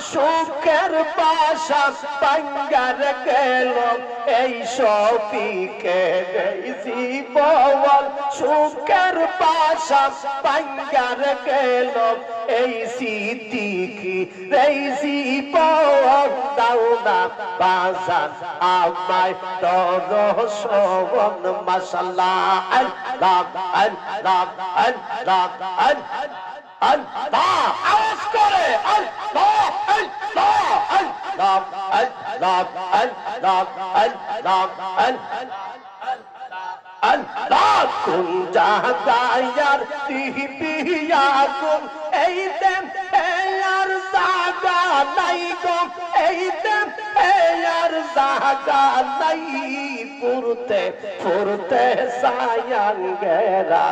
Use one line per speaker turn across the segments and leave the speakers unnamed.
সুখের বাসা ভাঙ্গার গেল এই শফিকে জীবন সুখের বাসা ভাঙ্গার গেল এই সিদ্দিকি এই জীবন দাও না বাজান আমায় দর্শন মাশাআল্লাহ আল্লাহ আল্লাহ আল্লাহ আল্লাহ আওয়াজ করে আল্লাহ আল্লাহ আল্লাহ আল্লাহ আল্লাহ আল্লাহ আল্লাহ কোন জায়গার দিবিয়া কোন এই দেন আর জায়গা নাই গো এই দেন আর জায়গা নাই পুরতে পুরতে সায়াঙ্গেরা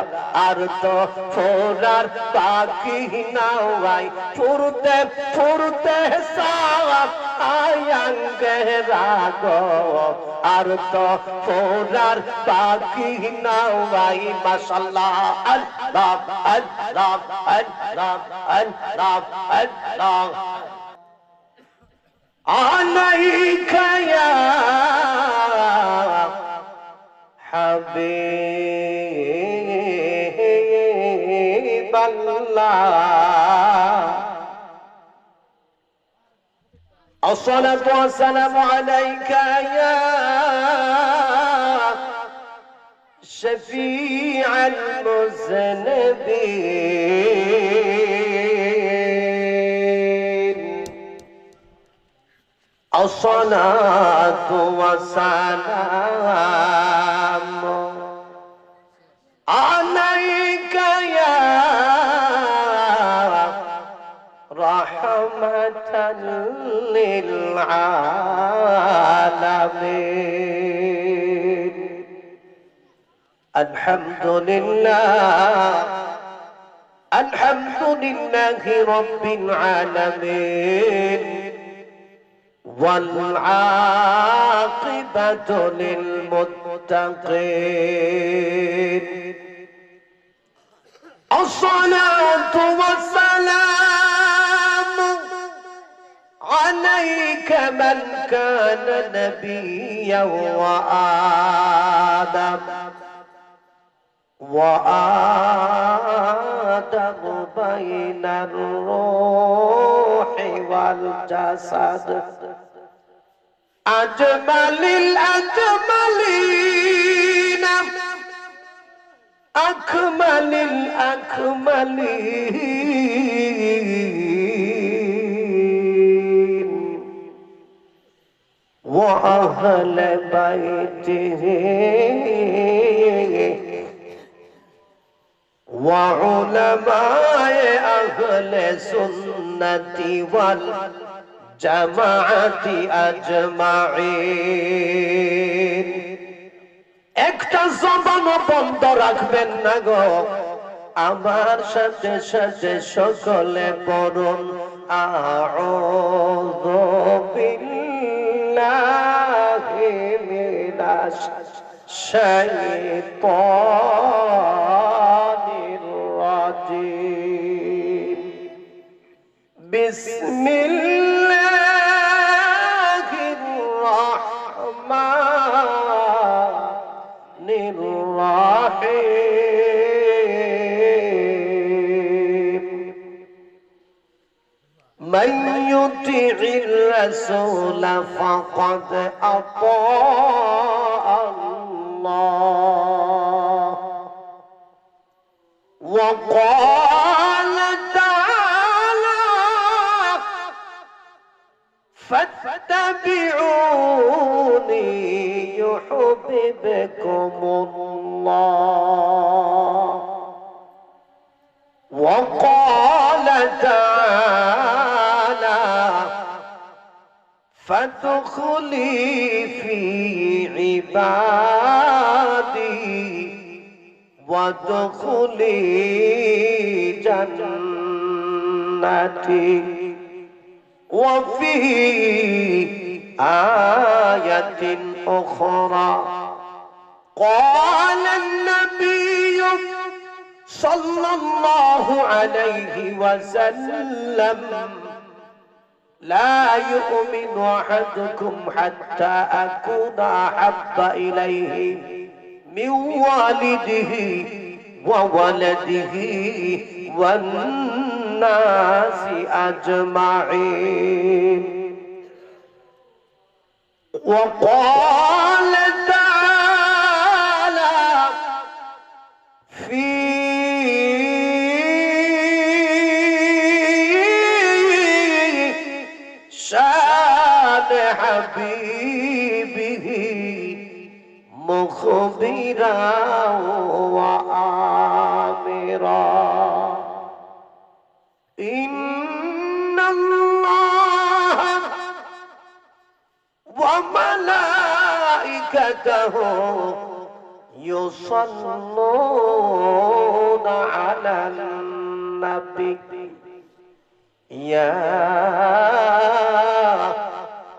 আর তো ফোরার বাকি নাওয়াই পুরতে পুরতে সায়াঙ্গেরা গো আর তো ফোরার বাকি নাওয়াই মাশাআল্লাহ আল্লাহ আল্লাহ আল্লাহ আল্লাহ আল্লাহ আলাইকা ইয়া হাবিবাল্লাহ الصلاة والسلام عليك يا شفيع المذنبين الصلاة والسلام عليك يا رحمة للعالمين الحمد لله الحمد لله رب العالمين والعاقبة للمتقين الصلاة والسلام عليك من كان نبيا وآدم بين الروح والجسد أجمل الأجملين أكمل الأكملين وأهل بيته وعلماء أهل السنة والجماعة أجمعين একটা জবান বন্ধ রাখবেন না গো আমার সাথে সাথে সকলে পড়ুন আউযু বিল্লাহি মিনাশ শাইতানির রাজিম বিসমিল্লাহির রাহমানির রাহিম من يطع الرسول فقد أطاع الله وقال تعالى فاتبعوني يحببكم الله وقال تعالى فادخلي في عبادي وادخلي جنتي وفي آية أخرى قال النبي صلى الله عليه وسلم لا يؤمن أحدكم حتى أكون أحب إليه من والده وولده والناس أجمعين وقال تعالى في شان حبيبه مخبرا وآمرا إن الله وملائكته يصلون على النبي يا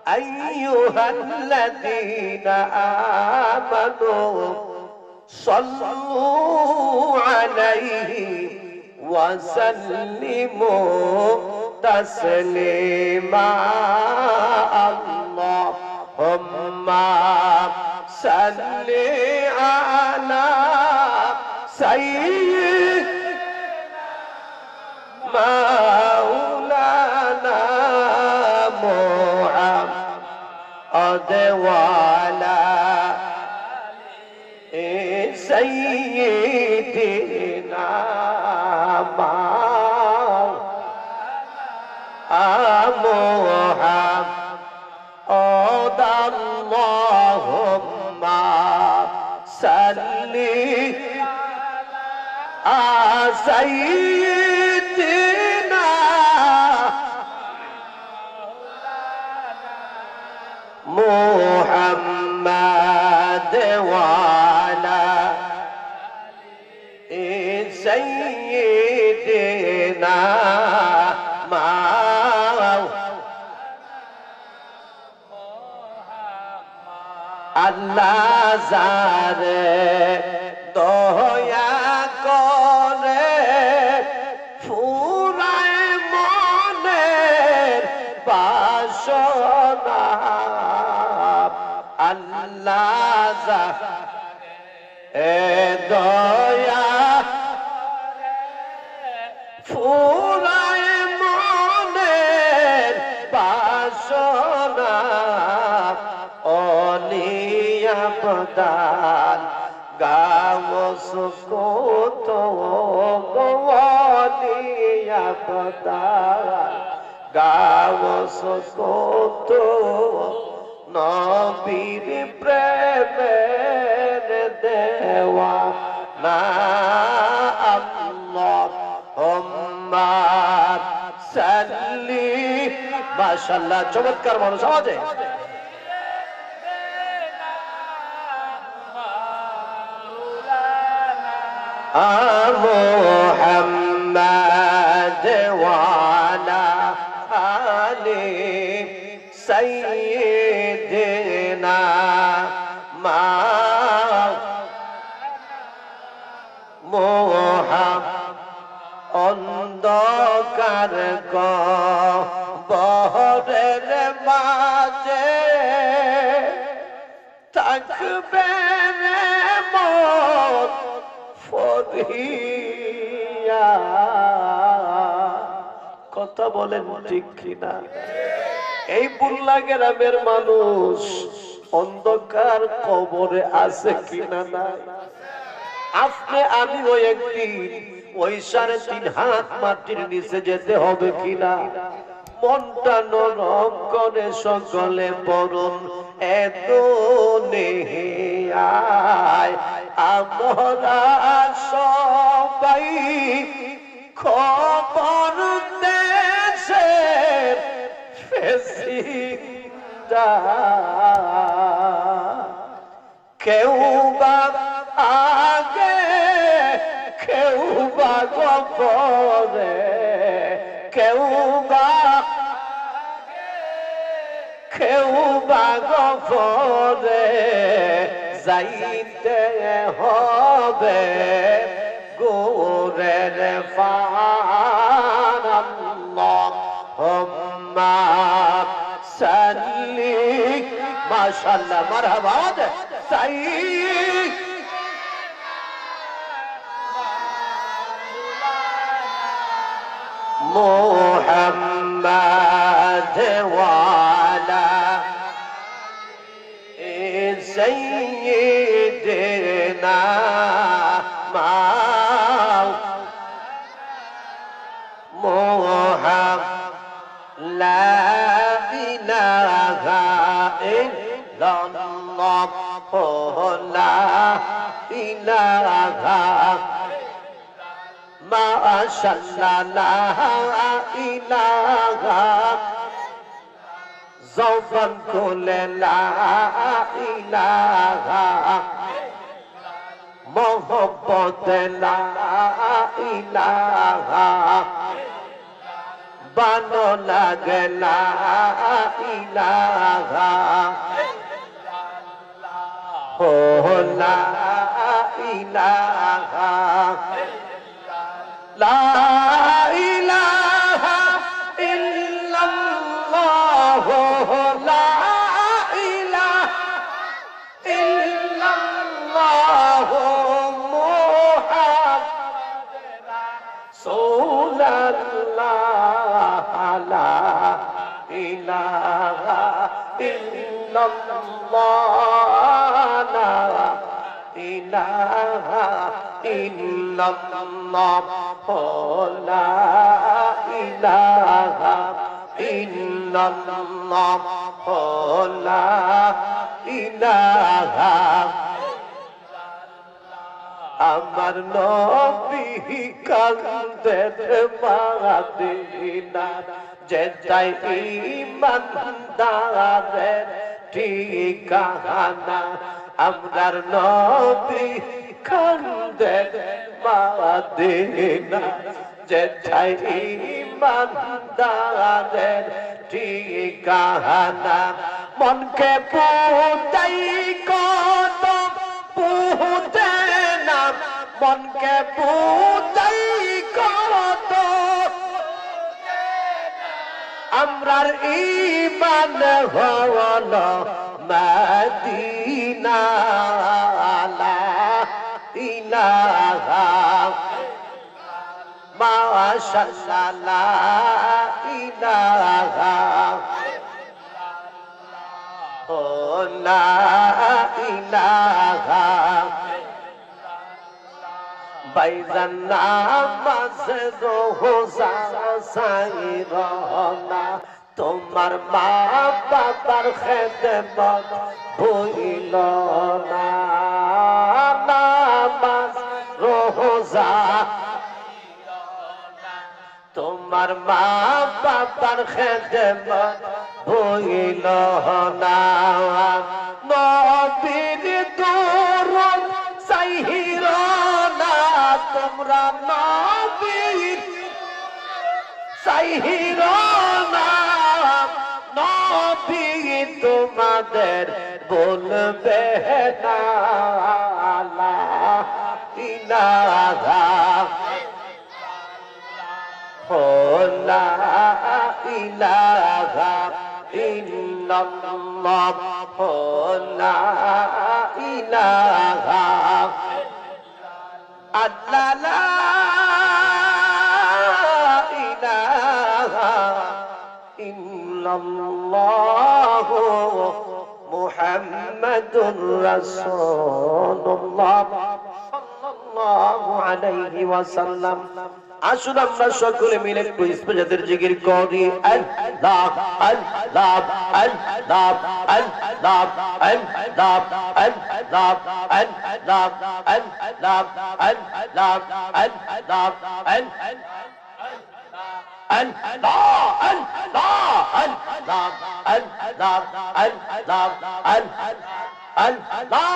أيها الذين آمنوا صلوا عليه وسلموا تسليما اللهم صل على سيدنا مولانا محمد وعلى سيدنا محمد اللهم صل على سيدنا محمد وعلى سيدنا আল্লাহ যারে দয়া করে ফুরায় মনের বাসনা আল্লাহ যারে দয়া ফুরায় মনের বাসনা অনিয়াবদান গাওস কত অনিয়াবদান গাওস কত নবীর প্রেমের দেওয়া না আল্লাহুম্মা সাল্লি মাশাআল্লাহ চমৎকার মানুষ আওয়াজে محمد وعلى آل سيدنا محمد অন্ধকার কবরের মাঝে থাকবে মত ফরিয়া কথা বলেন ঠিক কিনা এই বুল্লা গ্রামের মানুষ অন্ধকার কবরে আছে কিনা না আপনি আমি ওই একদিন ওই 3.5 হাত মাটির নিচে যেতে হবে কিনা মনটা নরম করে সকলে পড়ুন এত নেহায় আমরা সবাই খবর দেশের ফেসিদা কেউ বা আগে কেউ বা গফরে কেউ বা গফরে যাইতে হবে গোরের ফান আল্লাহুম্মা سلي ما شاء الله مرحبا سيد محمد وعلى سيدنا محمد لا إله إلا الله لا إله ما شاء الله لا إله زوفا كل لا إله محبت لا إله بانو لگ لا إله هو لا إله لا إله إلا الله لا إله إلا الله محمد رسول الله لا إله إلا الله لا إله إلا الله لا إله إلا الله لا إله আমার নবী কান্দের মদিনা যেটাই ঈমানদারের ঠিকানা আমরার নবী কান্দের মদিনা যেটাই ঈমানদারের ঠিকানা মনকে পুতাই কত পুতে না মনকে পুতাই কত আমরার ঈমান হলো মদিনা লা ইলাহা মাশাআল্লাহ লা ইলাহা ও লা ইলাহা বাইজান নামাজ রোজা সাইরনা তোমার মা বাবার খেদমত ভুইল না নামাজ রোজা তোমার মা বাবার খেদমত ভুইল না নবীর দরুদ সাইর না তোমরা নবীর সাইর না নবী তোমাদের বলবে না লা ইলাহা লা ইলাহা ইল্লাল্লাহ লা ইলাহা আল্লাহ লা ইলাহা ইল্লাল্লাহ মুহাম্মাদুর রাসূলুল্লাহ সাল্লাল্লাহু আলাইহি ওয়াসাল্লাম আসুন আমরা সকলে মিলে একটু ইসমিজাতের জিকির করি আল্লাহ আল্লাহ আল্লাহ আল্লাহ আল্লাহ আল্লাহ আল্লাহ আল্লাহ আল্লাহ আল্লাহ আল্লাহ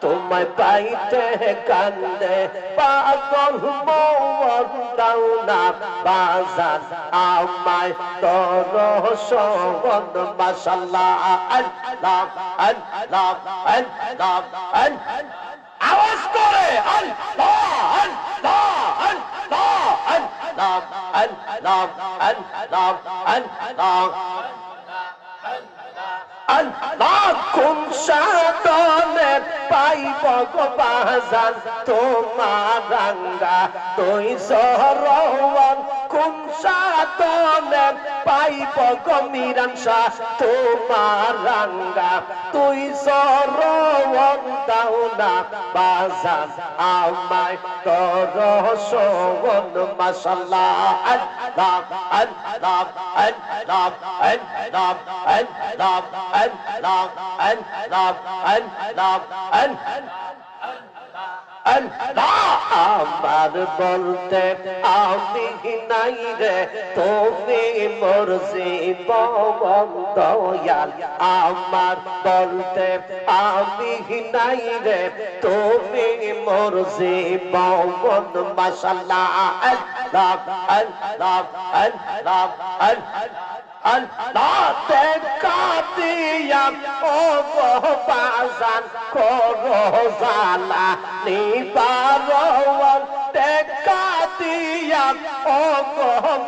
তোমায় পাইতে কান্দে পাগল মন দাও না বাজার আমায় তোর সবদ মাশাআল্লাহ আল্লাহ আল্লাহ আল্লাহ আওয়াজ করে আল্লাহ আল্লাহ আল্লাহ আল্লাহ আল্লাহ আল্লাহ আল্লাহ আল্লাহ কোন সাধনে পাইব গো বাজান তোমার রাঙ্গা তুই সরওয়ান কোন সাধনে পাইব গো মিরান শাহ তোমার রাঙ্গা তুই সরওয়ান দাও না বাজান আমায় তোর সগন মাশাআল্লাহ আল্লাহ আল্লাহ আল্লাহ আল্লাহ আল্লাহ আল্লাহ আল্লাহ আল্লাহ আল্লাহ আমার বলতে আমি নাই রে তুমি মোর জীবন দয়াল আমার বলতে আমি নাই রে তুমি মোর জীবন মাশাআল্লাহ আল্লাহ আল্লাহ আল্লাহ আল্লাহ দেখা দিয়া ও বাজান করো জালা নিবারণ দেখা দিয়া ও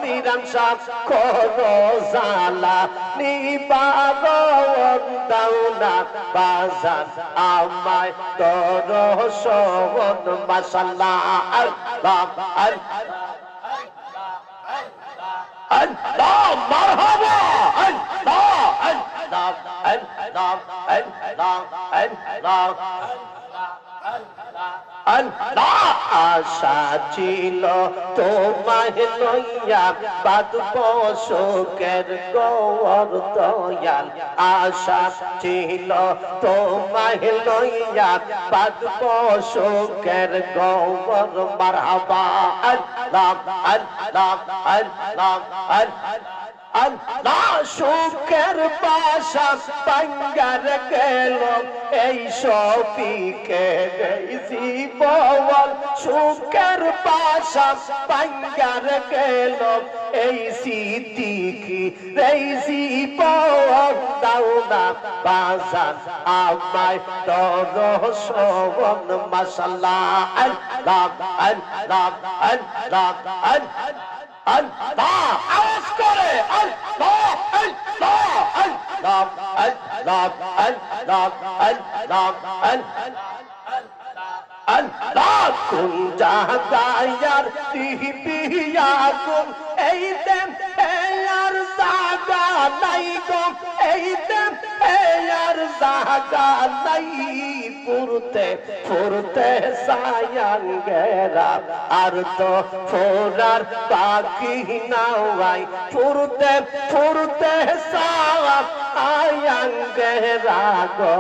মিরান শাহ করো জালা নিবারণ দাও না বাজান আমায় তোর সগন মাশাআল্লাহ আল্লাহ Allah marhaba Allah Allah Allah Allah Allah আশা ছিল তোমায় লইয়া বাঁধব শোকের গৌর দয়াল আশা ছিল তোমায় লইয়া বাঁধব শোকের গৌর মারহাবা আল্লাহ আল্লাহ আল্লাহ আল্লাহ সুখের বাসা বাঙ্গার গেল এই সবিকে জীবন সুখের বাসা বাঙ্গার গেল এই সিদ্দিকি এই জীবন দাও না বাজান আমায় তোর সগন মাশাআল্লাহ আল্লাহ আল্লাহ আল্লাহ আল্লাহ আওয়াজ করে আল্লাহ আল্লাহ আল্লাহ আল্লাহ আল্লাহ আল্লাহ আল্লাহ কোন জাগায়ার তিবিয়া কোন এই দেন আর জাগা নাই গো এই দেন আর জাগা নাই পুরতে পুরতে সায়াঙ্গেরা আর তো ফোরার বাকি নাওয়াই পুরতে পুরতে সায়াঙ্গেরা গো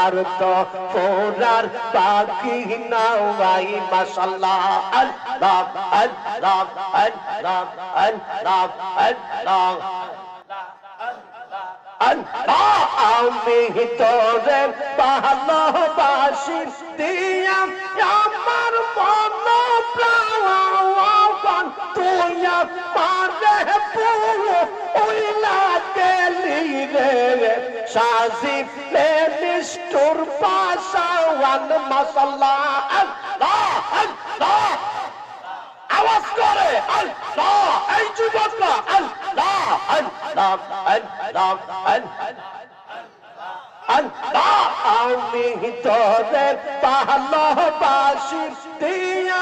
আর তো ফোরার বাকি নাওয়াই মাশাআল্লাহ আল্লাহ আল্লাহ আল্লাহ আল্লাহ আল্লাহ আল্লাহ আমি তোরে ভালোবাসি দিয়া আমার মন প্রাণ তুই আমারে পুরো ওইলা গেলি রে সাজিব নিষ্ঠুর পাশাওয়ান মাশাআল্লাহ আল্লাহ আল্লাহ আওয়াজ করে আল্লাহ এই যুবকরা আল্লাহ আল্লাহ আল্লাহ আল্লাহ আমি তোরে ভালোবাসি দিয়া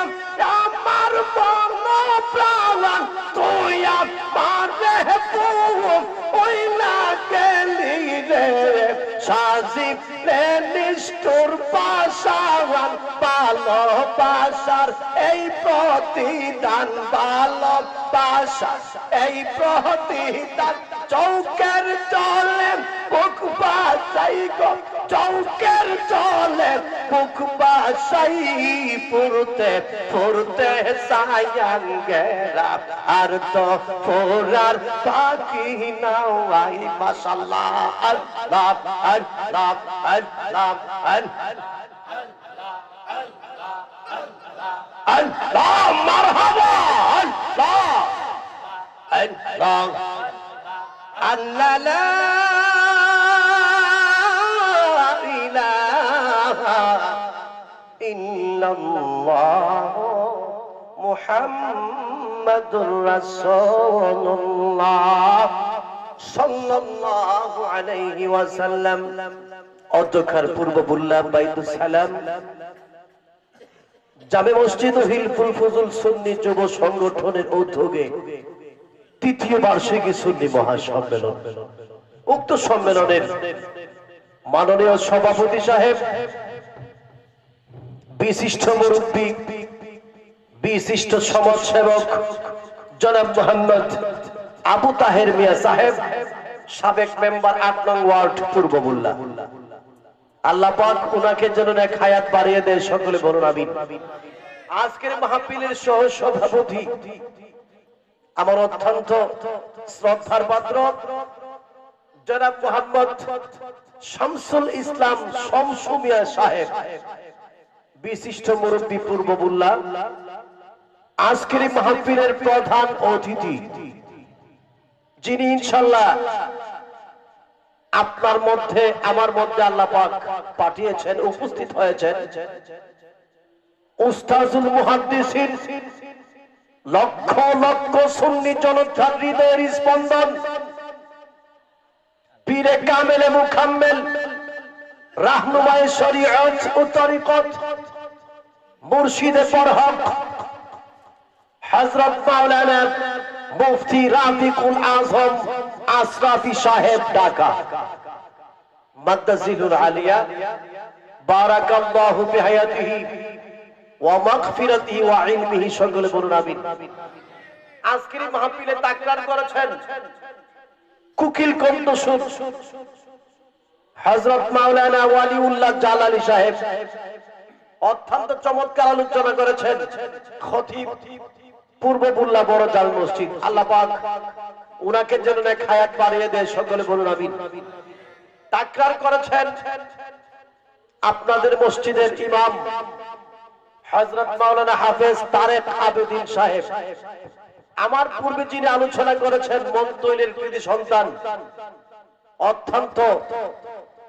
আমার মন প্রাণ তুই আমারে পুরো ওইলা গেলি রে সাজিব নিষ্ঠুর পাশাওয়ান ভালোবাসার এই প্রতিদান ভালোবাসা এই প্রতিদান চৌকের চলে বুক বাসাই গো চৌকের চলে বুক বাসাই পুরতে পুরতে সায়াঙ্গেরা আর তো ফোরার বাকি নাওয়াই মাশাআল্লাহ আল্লাহ আল্লাহ আল্লাহ আল্লাহ মারহাবা আল্লাহ আল্লাহ আল্লাহ লা ইলাহা ইল্লাল্লাহ মুহাম্মাদুর রাসূলুল্লাহ সাল্লাল্লাহু আলাইহি ওয়াসাল্লাম অধ্যক্ষার পূর্ব বুল্লাহ বাইতুস সালাম জামে মসজিদ হিলফুল ফজল সুন্নি যুব সংগঠনের উদ্যোগে তৃতীয় বার্ষিকী সুন্নি মহাসম্মেলন। উক্ত সম্মেলনের মাননীয় সভাপতি সাহেব, বিশিষ্ট মুরব্বী, বিশিষ্ট সমাজসেবক জনাব মোহাম্মদ আবু তাহের মিয়া সাহেব, সাবেক মেম্বার ৮ নং ওয়ার্ড পূর্ব বুল্লাহ। আল্লাহ পাক উনাকে যেন নেক হায়াত বাড়িয়ে দেয়, সকলে বলুন আমিন। আজকের মাহফিলের সহ সভাপতি আমার অত্যন্ত শ্রদ্ধার পাত্র জনাব মোহাম্মদ শামসুল ইসলাম শামসু মিয়া সাহেব, বিশিষ্ট মুরব্বী পূর্ব বুল্লাহ। আজকের মাহফিলের প্রধান অতিথি যিনি ইনশাআল্লাহ আপনার মধ্যে আমার মধ্যে আল্লাহ পাক পাঠিয়েছেন, উপস্থিত হয়েছেন উস্তাজুল মুহাদ্দিসিন, লক্ষ লক্ষ সুন্নি জনতার হৃদয়ের স্পন্দন, পীরে কামেলে মুকাম্মেল, রাহনুমায়ে শরীয়ত ও তরিকত, মুর্শিদে বরহক হযরত মাওলানা মুফতি রাফিকুল আযম আশরাফি সাহেব ঢাকা মাদ্দাজিলুল আলিয়া বারাকাল্লাহু বিহায়াতিহি ওয়া মাগফিরাতিহি ওয়া ইলমিহি, সকলে বলুন আমিন। আজকের মাহফিলে তাকরার করেছেন কুকিল কণ্ঠস্বর হযরত মাওলানা ওয়ালিউল্লাহ জালালী সাহেব, অত্যন্ত চমৎকার আলোচনা করেছেন খতিব পূর্ব বুল্লাহ বড় জাল মসজিদ। আল্লাহ পাক উনাকে যেন নেক হায়াত বাড়িয়ে দেয়, সকলে বলুন আমিন। তাকরার করেছেন আপনাদের মসজিদের ইমাম হযরত মাওলানা হাফেজ তারেক আবেদিন সাহেব। আমার পূর্বে যিনি আলোচনা করেছেন মন তৈলের কৃতি সন্তান, অত্যন্ত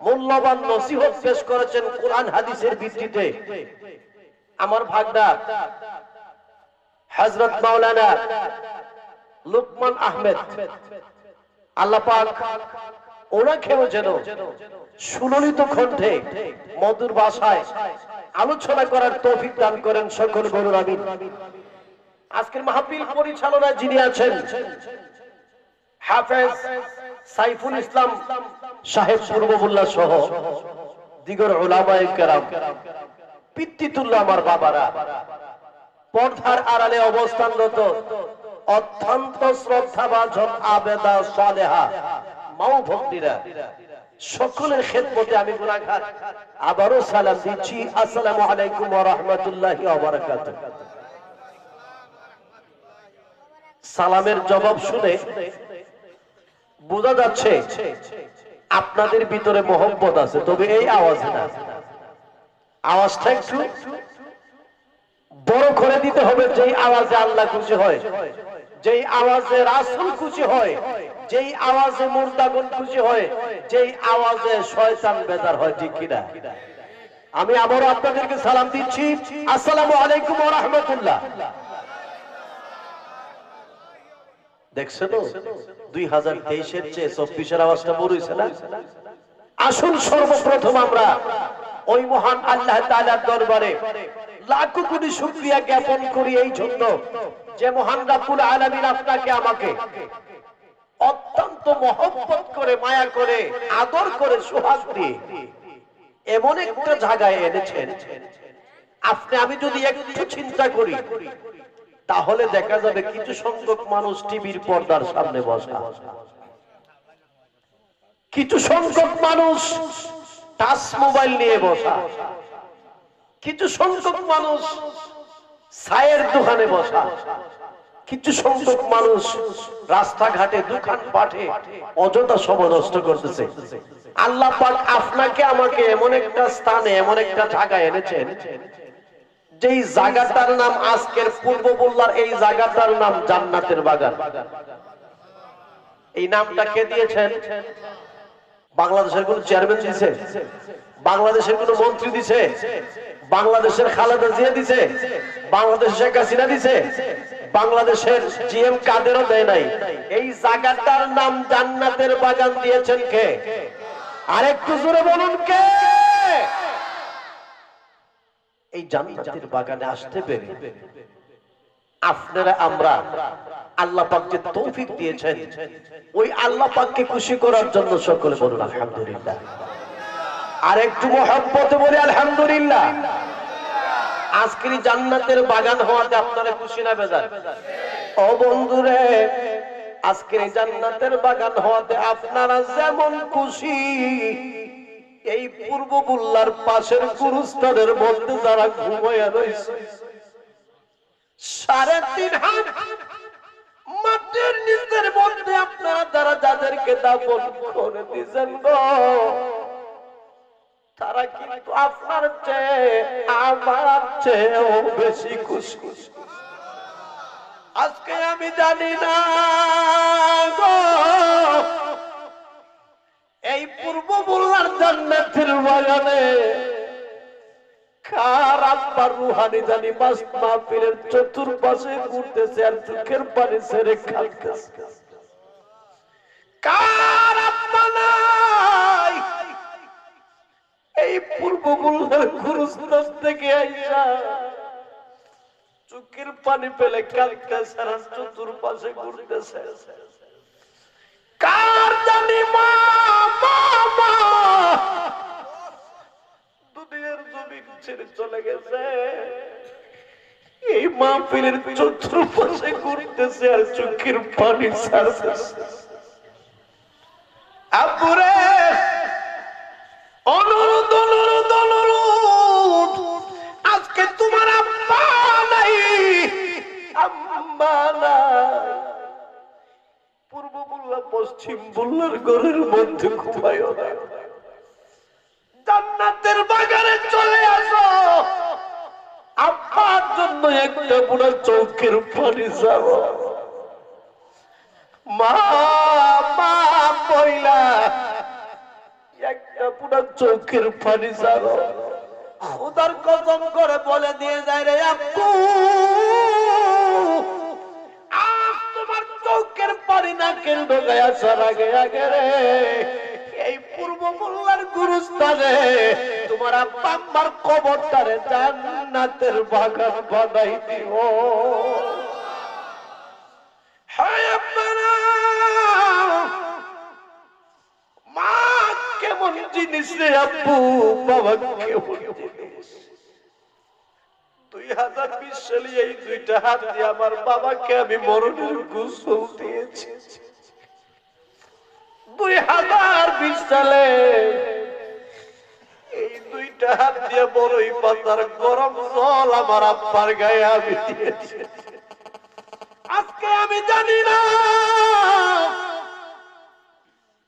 মূল্যবান নসিহত পেশ করেছেন কোরআন হাদিসের ভিত্তিতে আমার ভাগনা হযরত মাওলানা লুকমান আহমেদ। আল্লাহ পাক ওনাকেও যেন সুললিত কণ্ঠে মধুর ভাষায় আলোচনা করার তৌফিক দান করেন, সকল বলুন আমিন। আজকের মাহফিল পরিচালনায় যিনি আছেন হাফেজ সাইফুল ইসলাম সাহেব পূর্ব বুল্লাহ সহ দিগর উলামায়ে কেরাম, পিতৃতুল্য আমার বাবারা, পর্দার আড়ালে অবস্থানরত অত্যন্ত শ্রদ্ধাভাজন আবেদা সালেহা মাও ভক্তিরা, সকলের খেদমতে আমি গুনাহগার আবারও সালাম দিচ্ছি, আসসালামু আলাইকুম ওয়া রাহমাতুল্লাহি ওয়া বারাকাতুহু। সালামের জবাব শুনে বোঝা যাচ্ছে আপনাদের ভিতরে মোহব্বত আছে, তবে এই আওয়াজ না, আওয়াজটা একটু বড় করে দিতে হবে, যেই আওয়াজে আল্লাহ খুশি হয়, যেই আওয়াজে রাসূল খুশি হয়, যেই আওয়াজে মুর্দাগুন খুশি হয়, যেই আওয়াজে শয়তান বেজার হয়, ঠিক কিনা? আমি আবারও আপনাদেরকে সালাম দিচ্ছি, আসসালামু আলাইকুম ওয়া রাহমাতুল্লাহ। দেখছেন 2023-এর চেয়ে 24-এর আওয়াজটা বড় হইছে না? আসুন সর্বপ্রথম আমরা ওই মহান আল্লাহ তাআলার দরবারে লাখো কোটি শুকরিয়া জ্ঞাপন করি এই জন্য যে মহান রব্বুল আলামিন আপনাকে আমাকে অত্যন্ত মহব্বত করে, মায়া করে, আদর করে, সোহাগ দিয়ে এমন একটা জায়গায় এনেছেন। আপনি আমি যদি একটু চিন্তা করি তাহলে দেখা যাবে কিছু সংখ্যক মানুষ টিভির পর্দার সামনে বসা, কিছু সংখ্যক মানুষ টাচ মোবাইল নিয়ে বসা, কিছু সংখ্যক মানুষ চায়ের দোকানে বসা, কিছু সংখ্যক মানুষ রাস্তাঘাটে দোকান পাঠে অযথা সময় নষ্ট করতেছে। আল্লাহ পাক আপনাকে আমাকে এমন একটা স্থানে, এমন একটা জায়গায় এনেছেন যেই জায়গাটার নাম আজকের পূর্ব বুল্লার, এই জায়গাটার নাম জান্নাতের বাগান। এই নামটা কে দিয়েছেন? বাংলাদেশের কোন চেয়ারম্যান দিয়েছে? বাংলাদেশের কোন মন্ত্রী দিছে? বাংলাদেশের খালেদা জিয়া দিছে? বাংলাদেশের শেখ হাসিনা দিছে? বাংলাদেশের জিএম কাদেরও দেয় নাই। এই জায়গাটার নাম জান্নাতের বাগান দিয়েছেন কে? আরেকটু জোরে বলুন কে? এই জান্নাতের বাগানে আসতে পেরে আপনারা আমরা আল্লাহ পাক যে তৌফিক দিয়েছেন, ওই আল্লাহ পাককে খুশি করার জন্য সকলে বলুন আলহামদুলিল্লাহ। আর একটু মহব্বতে বলি আলহামদুলিল্লাহ। আজকের জান্নাতের বাগান হওয়াতে আপনারা খুশি না বেজার? ও বন্ধুরে, আজকের জান্নাতের বাগান হওয়াতে আপনারা যেমন খুশি, এই পূর্ব বুল্লার পাশের গুরুস্থানের মধ্যে যারা ঘুমাইয়া রয়েছে 3.5 হাত মাটির নিচের মধ্যে আপনারা যারা যাদেরকে দাফন করে দিয়েছেন গো, তারা কিন্তু আপনার চেয়ে আমার চেয়েও বেশি খুশি। আজকে আমি জানি না গো, এই পূর্ব বুল্লার জান্নাতের বাগানে কার আব্বার রুহানি জানি মাহফিলের চতুর্পাশে ঘুরতেছে আর চোখের পানি ছেড়ে কাঁদতেছে। কার আব্বা নাই এই পূর্ব বুল্লার গুরুস্থান থেকে আইসা চোখের পানি পেলে কাঁদতেছে আর চতুর্পাশে ঘুরতেছে? কার জানি মা দুনিয়ার জমিন ছেড়ে চলে গেছে, এই মাহফিলের চতুর্পাশে ঘুরতেছে আর চোখের পানি ছাড়তেছে? আব্বুরে, অনুরোধ অনুরোধ অনুরোধ, আজকে তোমার আব্বা নাই আম্মা নাই, পূর্ব বুল্লা পশ্চিম বুল্লার ঘরের মধ্যে ঘুমায় না, জান্নাতের বাগানে চলে আসো। আব্বার জন্য একটা পুরো চোখের পানি যাব। মা মা পয়লা একটা পুরো চোখের পানি যাব। খোদার কসম করে বলে দিয়ে যায় রে আব্বু, আজ তোমার চোখের পানি না কেন ঢোকায় আসার আগে আগে রে এই পূর্ব মোল্লার গুরুস্থানে তোমার আব্বা আম্মার কবরটারে জান্নাতের বাগান বানাই দিও। হায় আব্বারা, মা কেমন জিনিস রে আব্বু, বাবা কেমন জিনিস। 2020 সালে এই দুইটা হাত দিয়ে আমার বাবাকে আমি মরণের গোসল দিয়েছি। 2020 সালে এই দুইটা হাত দিয়ে বড়ই পাতার গরম জল আমার আব্বার গায়ে আমি দিয়েছি। আজকে আমি জানি না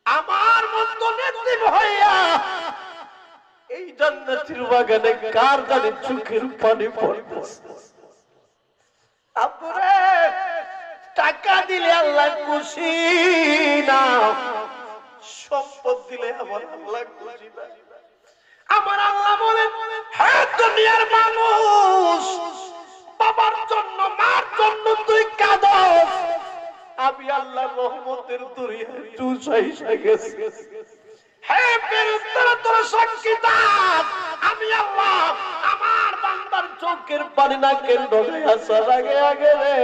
আমার মতো নেতিম হইয়া এই জান্নাতের বাগানে কার জানি চোখের পানি পড়তেছে। আব্বুরে, টাকা দিলে আল্লাহ খুশি না, সম্পদ দিলে আমার আল্লাহ খুশি না। আমার আল্লাহ বলে, হ্যাঁ দুনিয়ার মানুষ, বাবার জন্য মার জন্য তুই কাঁদস, আমি আল্লাহ রহমতের দরিয়ায় চুষাইয়া গেছি। হ্যাঁ ফেরেশতারা তোরা সাক্ষী দাও, আমি আল্লাহ আমার বান্দার চোখের পানি না কেন ঢোকে আসার আগে আগে রে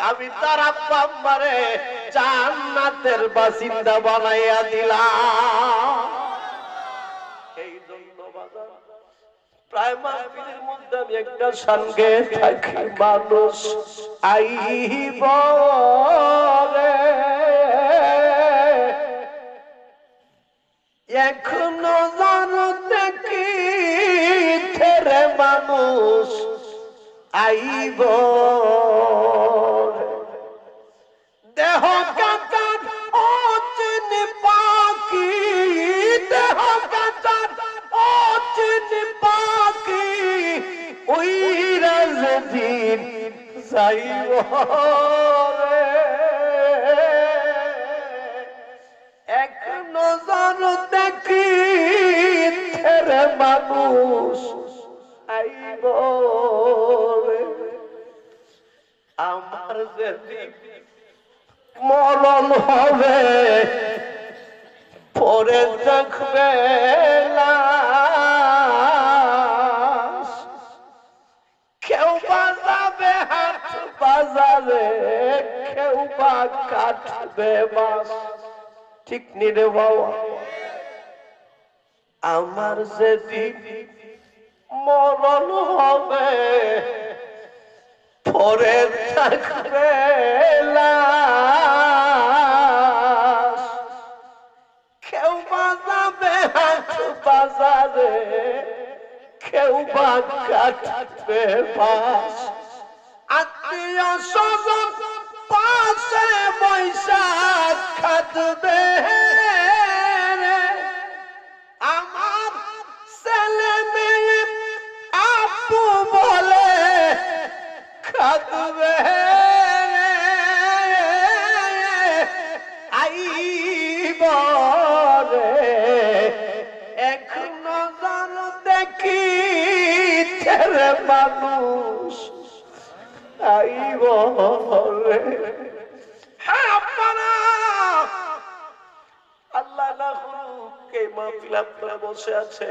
আমি তার আব্বা আম্মারে জান্নাতের বাসিন্দা বানাইয়া দিলাম। এই জন্য বাজার প্রায় মাহফিলের মধ্যে আমি একটা সঙ্গে থাকি, মানুষ আইব রে এখনো জানো দেখি রে মানুষ আইব দেহ কাটার ও চিনি পাখি, দেহ কাটার ও চিনি পাখি, ওই রাজদিন যাইব রে এখনো জানো দেখি রে মানুষ আইব রে। আমার যেদিন মরণ হবে পরে দেখবে লাশ, কেউ বাজাবে হাট বাজারে, কেউ বা কাটবে বাস। ঠিক নি রে বাবা? আমার যেদিন মরণ হবে পরে থাকবে লাশ, কেউ বাজাবে হাট বাজারে, কেউ বা কাটবে বাস। আত্মীয় স্বজন পাশে বৈশাখ খাটবে, আমার ছেলে মেয়ে আপু বলে খাটবে। আইবরে এক নজর দেখি ছেলে মানুষ, আইবরে। হ্যাঁ আপনারা আল্লাহ না করুক এই মাহফিল আপনারা বসে আছে,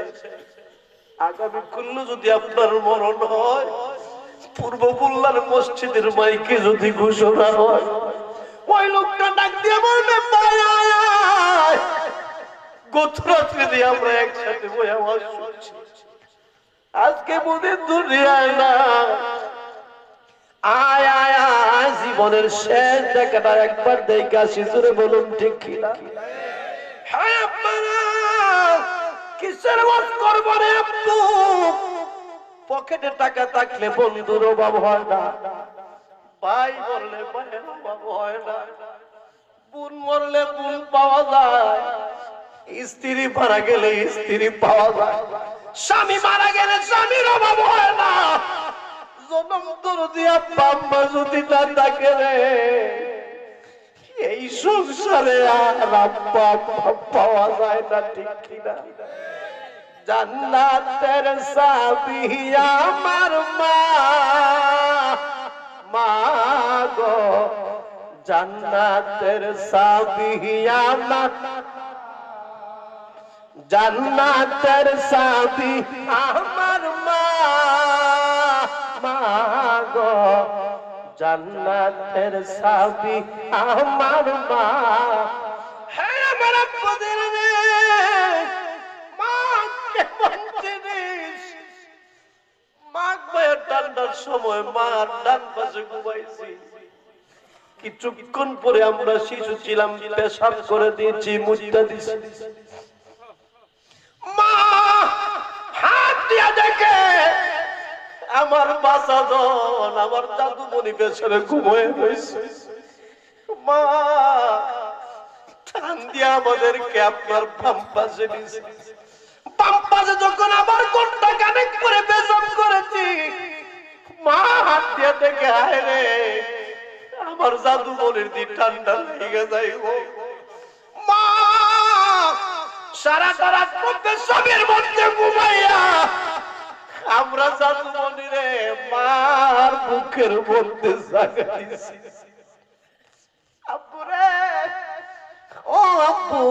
আগামী কুল্লু যদি আপনার মরণ হয়, পূর্ব বুল্লার মসজিদের মাইকে যদি ঘোষণা হয়, ওই লোকটা ডাক দিয়ে বলবে গোত্রাত্রি দিয়ে আমরা একসাথে বই আওয়াজ শুনছি, আজকে বোধে দুনিয়ায় না, আয় আয় আয় জীবনের শেষ দেখাটা একবার দেখে আসি। জোরে বলুন ঠিক কিনা? হ্যাঁ আপনারা কিসের ওয়াজ করবো রে আপু? পকেটে টাকা থাকলে বন্ধুর অভাব হয় না, ভাই মরলে ভাইয়ের অভাব হয় না, বোন মরলে বোন পাওয়া যায়, স্ত্রী মারা গেলে স্ত্রী পাওয়া যায়, স্বামী মারা গেলে স্বামীর অভাব হয় না। জনম দরদি আব্বা আম্মা যদি না থাকে রে, এই সংসারে আর আব্বা আম্মা পাওয়া যায় না। ঠিক কিনা? জান্নাতের চাবি আমার মা, মা গো জান্নাতের চাবি আমার, জান্নাতের চাবি আমার মা, মা গো জান্নাতের চাবি আমার মা। হ্যাঁ আমার আপনাদের মা কেমন জিনিস? মা মায়ের ঠান্ডার সময় মার ডান পাশে ঘুমাইছি, কিছুক্ষণ পরে আমরা শিশু ছিলাম, পেশাব করে দিয়েছি, মুদ্রা দিয়েছি, মা হাত দিয়া দেখে আমার বাসাজন আমার জাদুমণি পেছনে ঘুমিয়ে রয়েছে। মা টান দিয়া আমাদেরকে আপনার বাম পাশে নিয়েছে, বাম পাশে যখন আবার কোনটা কানেক্ট করে পেশাব করেছি, মা হাত দিয়া দেখে আয় রে আমার জাদুমণির দি ঠান্ডা লেগে যাইব। মা সারাটা রাত পেশাবের মধ্যে ঘুমাইয়া আমরা জাদুমণি রে মার বুকের মধ্যে জায়গা দিয়েছি। আব্বু রে, ও আব্বু,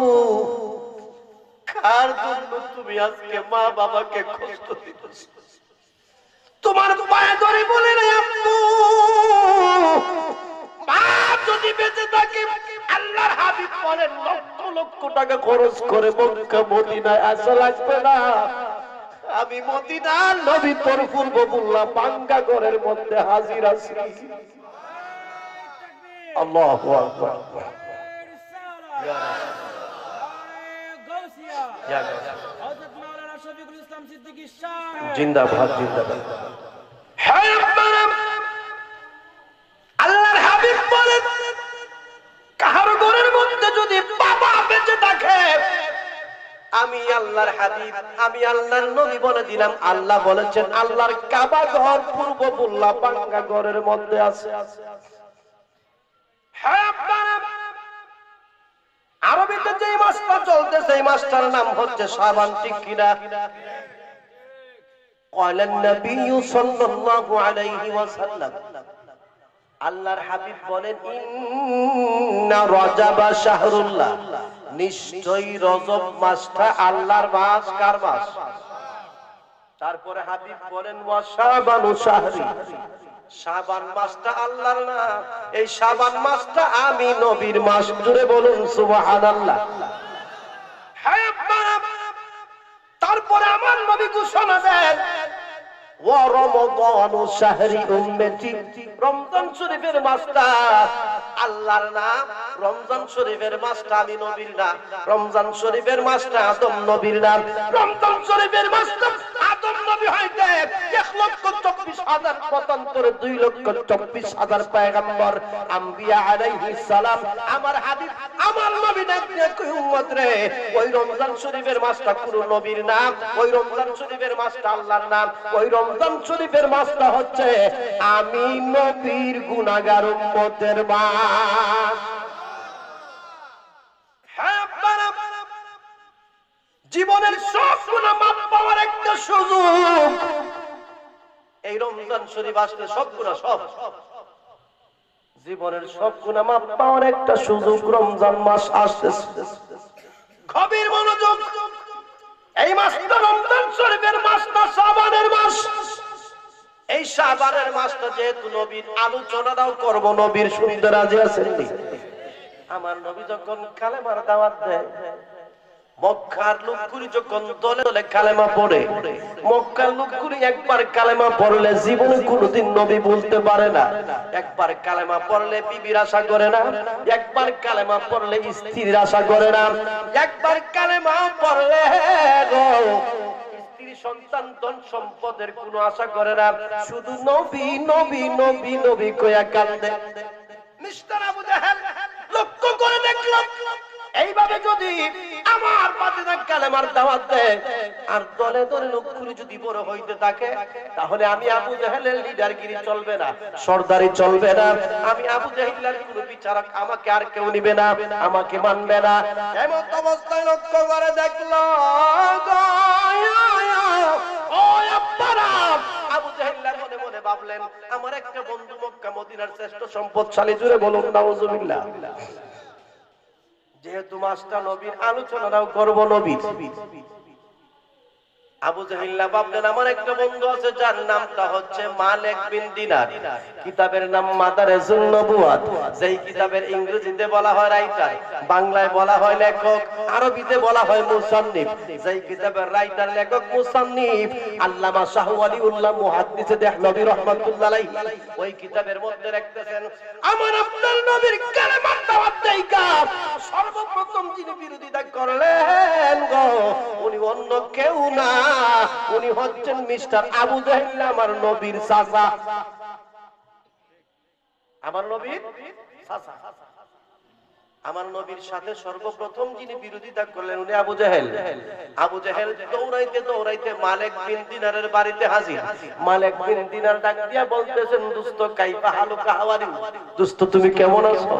কার জন্য তুমি আজকে মা বাবাকে কষ্ট দিতেছ? তোমার পায়ে ধরে বলে রে আব্বু, মা যদি বেঁচে থাকে আল্লাহর হাবিব বলেন লক্ষ লক্ষ টাকা খরচ করে মক্কা মদিনায় আসা লাগবে না, আমি মদিনার নবী তোর পূর্ববুল্লাহ বাঙ্গা ঘরের মধ্যে হাজির আছি। আল্লাহু আকবার। জিন্দাবাদ জিন্দাবাদ। হ্যাঁ আপনারা আল্লাহর হাবিব বলেন কাহার ঘরের মধ্যে যদি বাবা বেঁচে থাকে, আমি আল্লাহর হাবিব আমি আল্লাহর নবী বলে দিলাম, আল্লাহ বলেছেন আল্লাহর কাবা ঘর পূর্ব বুল্লা বাঙ্গা ঘরের মধ্যে আছে। হ্যাঁ আপনারা আরবিতে যে মাসটা চলতেছে এই মাসটার নাম হচ্ছে শাবান। ঠিক কিনা? قال النبي صلى الله عليه وسلم আল্লাহর হাবিব বলেন ইন্না রজবা শাহরুল্লাহ, নিশ্চয়ই রজব মাসটা আল্লাহর মাস। কার মাস? তারপরে হাবিব বলেন ওয়া শাবানু শাহরি, শাবান মাসটা আল্লাহর না, এই শাবান মাসটা আমি নবীর মাস। জুড়ে বলুন সুবহানাল্লাহ। হ্যাঁ আপনারা, তারপরে আমার নবী ঘোষণা দেন ওয়া রমাদানু শাহরি উম্মতি, রমজান শরীফের মাসটা আল্লাহর নাম, রমজান শরীফের মাসটা আমি নবীর নাম, রমজান শরীফের মাসটা আদম নবীর নাম, রমজান শরীফের মাসটা আদম নবী হইতে 1,24,000 পতন্তরে 2,24,000 পয়গম্বর আম্বিয়া আলাইহিস সালাম আমার হাবিব আমার নবী ডাকতে কই উম্মত রে, ওই রমজান শরীফের মাসটা কোন নবীর নাম, ওই রমজান শরীফের মাসটা আল্লাহর নাম, ওই রমজান শরীফের মাসটা হচ্ছে আমি নবীর গুনাহগার উম্মতের মাস। হ্যাঁ আপনারা, জীবনের সব গুনাহ মাফ পাওয়ার একটা সুযোগ এই রমজান শরীফ আসলে, সব গুনাহ, সব জীবনের সব গুনাহ মাফ পাওয়ার একটা সুযোগ রমজান মাস আসতেছে। গভীর মনোযোগ, এই মাসটা রমজান শরীফের মাস না, শাবানের মাস। এই শাবানের মাসটা যেহেতু নবীর, আলোচনাটাও করব নবীর, শুনতে রাজি আছেন? আমার নবী যখন কালেমার দাওয়াত দেয়, মক্কার লোকগুলি যখন দলে দলে কালেমা পড়ে, মক্কার লোকগুলি একবার কালেমা পড়লে জীবনে কোনোদিন নবী বলতে পারে না। একবার কালেমা পড়লে বিবির আশা করে না, একবার কালেমা পড়লে স্ত্রীর আশা করে না, একবার কালেমা পড়লে স্ত্রী সন্তান ধন সম্পদের কোনো আশা করে না, শুধু নবী নবী নবী নবী কইয়া কান্দে। মিস্টার আবু জাহেল লক্ষ্য করে দেখলাম, এইভাবে যদি আমার বাতিদা কালেমার দাওয়াত দেয় আর দলে দলে লোকগুলি যদি বড় হইতে থাকে, তাহলে আমি আবু জাহেলের লিডারগিরি চলবে না, সরদারি চলবে না, আমি আবু জাহেলের কোন বিচারক আমাকে আর কেউ নিবে না, আমাকে মানবে না। এমন অবস্থায় লক্ষ্য করে দেখলো আবু জাহেল মনে মনে ভাবলেন আমার একটা বন্ধু মক্কা মদিনার শ্রেষ্ঠ সম্পদশালী। জুড়ে বলুন নাউজুবিল্লাহ। যেহেতু মাসটা নবীর, আলোচনাও করব নবী, আবু জাহেল ভাবলেন আমার একটা বন্ধু আছে যার নামটা হচ্ছে মালিক বিন দিনার, কিতাবের নাম মাদারেজুন নবুয়াত, যেই কিতাবের ইংরেজিতে বলা হয় রাইটার, বাংলায় বলা হয় লেখক, আরবিতে বলা হয় মুসান্নিফ। যেই কিতাবের রাইটার লেখক মুসান্নিফ আল্লামা শাহ ওয়ালিউল্লাহ মুহাদ্দিস দেহলভী রাহমাতুল্লাহ আলাইহি, ওই কিতাবের মধ্যে লিখতেছেন আমার আপনার নবীর কালেমার দাওয়াত দেইকা সর্বপ্রথম যিনি বিরোধিতা করলেন গো, উনি অন্য কেউ না, উনি হচ্ছেন মিস্টার আবু জাহেল, আমার নবীর চাচা, আমার নবীর চাচা। আমার নবীর সাথে সর্বপ্রথম যিনি বিরোধিতা করলেন উনি আবু জাহেল। আবু জাহেল দৌড়াইতে দৌড়াইতে মালিক বিন দিনারের বাড়িতে হাজির। মালিক বিন দিনার ডাক দিয়া বলতেছেন দোস্ত কাইফা হালুকা হাওয়ারি, দোস্ত তুমি কেমন আছো?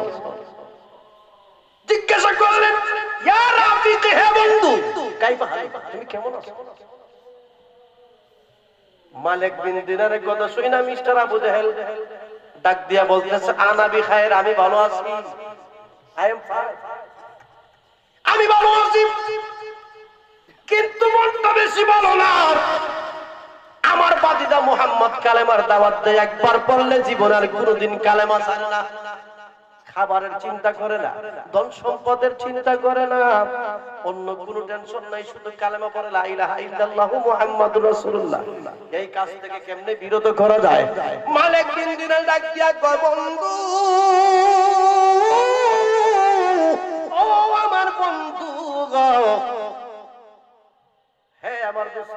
জিজ্ঞাসা করলেন ইয়া রাফিক, হে বন্ধু, কাইফা হালুকা, তুমি কেমন আছো? মালিক বিন দিনারের কথা শুনে মিস্টার আবু জাহেল ডাক দিয়া বলতেছে আনা বিখায়ের, আমি ভালো আছি, I am fine, আমি ভালো আছি, কিন্তু মনটা বেশি ভালো না। আমার বাতিদা মুহাম্মদ কালেমার দাওয়াত দেয়, একবার পড়লে জীবন আর কোনোদিন কালেমা ছাড়ে না, খাবারের চিন্তা করে না, ধন সম্পদের চিন্তা করে না, অন্য কোনো টেনশন নাই, শুধু কালেমা পড়ে লা ইলাহা ইল্লাল্লাহু মুহাম্মাদুর রাসূলুল্লাহ। এই কাজ থেকে কেমনে বিরত করা যায়? মালিক বিন দিনার ডাক দিয়া কয় বন্ধু, ও আমার বন্ধু গো, হে আমার দোস্ত,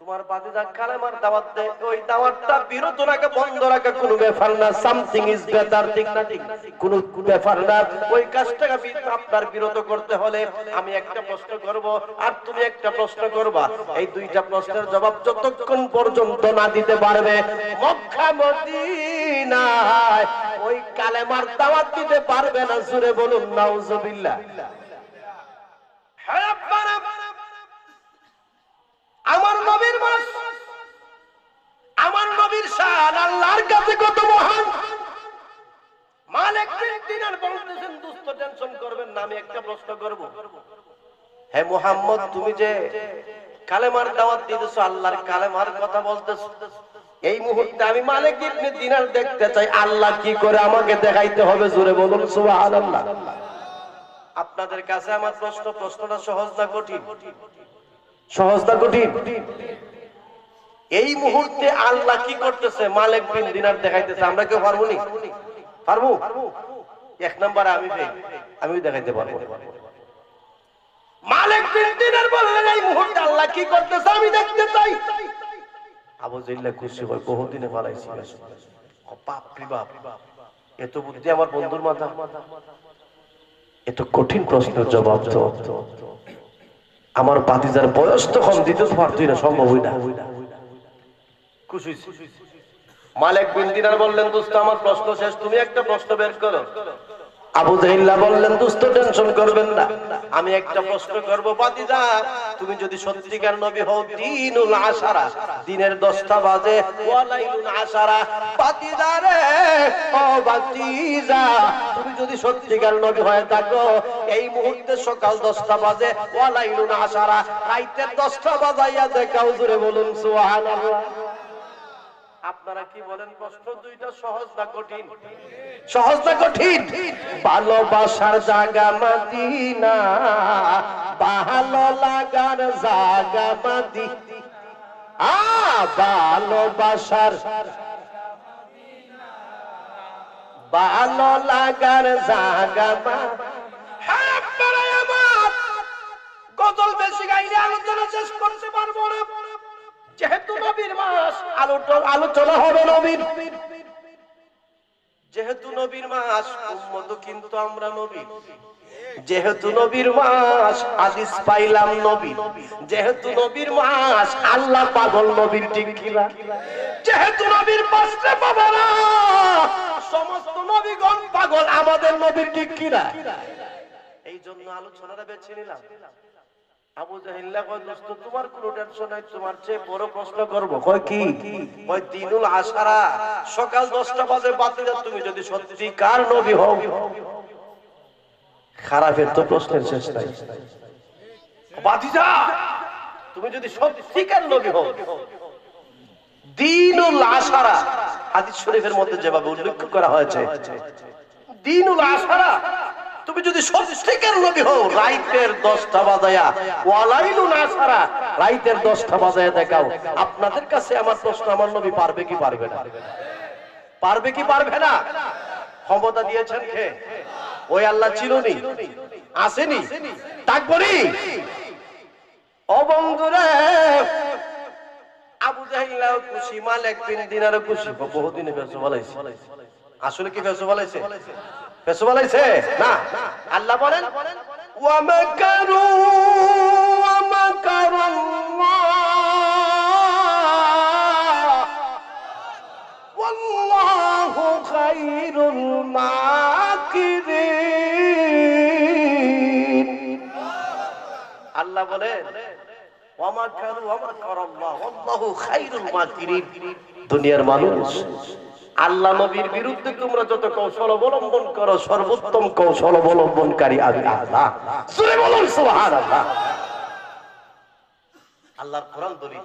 তোমার বাতিদা কালেমার দাওয়াত দেয়, ওই দাওয়াতটা বিরত রাখা, বন্ধ রাখা কোনো ব্যাপার না, সামথিং ইজ বেটার, ঠিক না? ঠিক কোনো ব্যাপার না। ওই কাজটাকে আপনার বিরত করতে হলে আমি একটা প্রশ্ন করব আর তুমি একটা প্রশ্ন করবা, এই দুইটা প্রশ্নের জবাব যতক্ষণ পর্যন্ত না দিতে পারবে মক্কা মদিনায় ওই কালেমার দাওয়াত দিতে পারবে না। জোরে বলুন নাউজুবিল্লাহ। হ্যাঁ আপনারা, আমার নবীর মাস, আমার নবীর শান আল্লাহর কাছে কত মহান, আমি একটা প্রশ্ন করব। হে মুহাম্মদ, তুমি যে কালেমার দাওয়াত দিতেছো, আল্লাহর কালেমার কথা বলতেছো, এই মুহূর্তে আমি মালিক ইবনে দিনার দেখতে চাই, আল্লাহ কি করে আমাকে দেখাইতে হবে, জোরে বলুন সুবহানাল্লাহ। আপনাদের কাছে আমার প্রশ্নটা সহজ না কঠিন? সহজ না কঠিন? এই মুহূর্তে আল্লাহ কি করতেছে, মালিক বিন দিনার দেখাইতেছে, আমরা কেউ পারবো নি? পারবো? এক নম্বরে আমি দেখাইতে পারবো। মালিক বিন দিনার বললেন এই মুহূর্তে আল্লাহ কি করতেছে আমি দেখতে চাই। আবু জাহল খুশি হয়, বহুদিনে পালাইছি, বাপ রে বাপ, এত বুদ্ধি আমার বন্ধুর মাথা, এত কঠিন প্রশ্নের জবাব তো আমার ভাতিজার বয়স তখন দিতে পারতই না, সম্ভব হই না। খুশি মালিক বিন দিনার বললেন, দোস্ত আমার প্রশ্ন শেষ, তুমি একটা প্রশ্ন বের করো। আবু জাহল বললেন, দোস্ত টেনশন করবেন না, আমি একটা প্রশ্ন করব। ভাতিজা, তুমি যদি সত্যিকার নবী হও, দিনুল আশারা, দিনের 10টা বাজে, ওয়ালাইলুল আশারা, ভাতিজা রে ও ভাতিজা, তুমি যদি সত্যিকার নবী হয়ে থাকো, এই মুহূর্তে সকাল 10টা বাজে, ওয়ালাইলুল আশারা, রাতের 10টা বাজাইয়া দেখাও, জোরে বলুন সুবহানাল্লাহ। আপনারা কি বলেন, প্রশ্ন দুইটা সহজ না কঠিন? সহজ না কঠিন? ভালোবাসার জায়গা মদিনা, ভালো লাগার জায়গা মদিনা, ভালোবাসার ভালো লাগার জায়গা মদিনা। গজল বেশি গাইলে আলোচনা শেষ করতে পারবো না, যেহেতু নবীর মাস আলোচনা হবে নবীর, যেহেতু নবীর মাস উম্মত কিন্তু আমরা নবী, যেহেতু নবীর মাস হাদিস পাইলাম নবী, যেহেতু নবীর মাস আল্লাহ পাগল নবীর, ঠিক কিনা? যেহেতু নবীর পাশে বাবারা সমস্ত নবীগণ পাগল আমাদের নবীর, ঠিক কিনা? এই জন্য আলোচনাটা বেছে নিলাম। আবু জাহল কয়, দোস্ত তোমার কোনো টেনশন নাই, তোমার চেয়ে বড় প্রশ্ন করব। কয় কি? কয় দিনুল আশারা, সকাল 10টা বাজে, ভাতিজা তুমি যদি সত্যিকার নবী হও, খারাপের তো প্রশ্নের শেষ নাই। ভাতিজা তুমি যদি সত্যিকার নবী হও, দিনুল আশারা, হাদিস শরীফের মধ্যে যেভাবে উল্লেখ করা হয়েছে, দিনুল আশারা, তুমি যদি সত্যিকার নবী হও, রাতের 10টা বাজায়া, ওয়ালাইলুল আশারা, রাতের 10টা বাজায়া দেখাও। আপনাদের কাছে আমার প্রশ্ন, আমার নবী পারবে কি পারবে না? পারবে কি পারবে না? ক্ষমতা দিয়েছেন কে? ওই আল্লাহ চিরনি আসেনি, তাকবরি। ও বন্ধুরা, আবু জাহল খুশি, মালিক বিন দিনারও খুশি, বহুদিনে ফেসো বলাইছে। আসলে কি ফেসো বলাইছে? ফেসো বলাইছে না। আল্লাহ বলেন, ওয়া মাকারু ওয়া মাকারাল্লাহ ওয়াল্লাহু খায়রুল মাকিরিন। আল্লাহ বলেন, ওয়া মাকারু ওয়া মাকারাল্লাহ ওয়াল্লাহু খায়রুল মাকিরিন। দুনিয়ার মানুষ, আল্লাহ নবীর বিরুদ্ধে তোমরা যত কৌশল অবলম্বন করো, সর্বোত্তম কৌশল অবলম্বনকারী আমি আল্লাহ। জোরে বলুন সুবহানাল্লাহ। আল্লাহর কোরআন দলিল।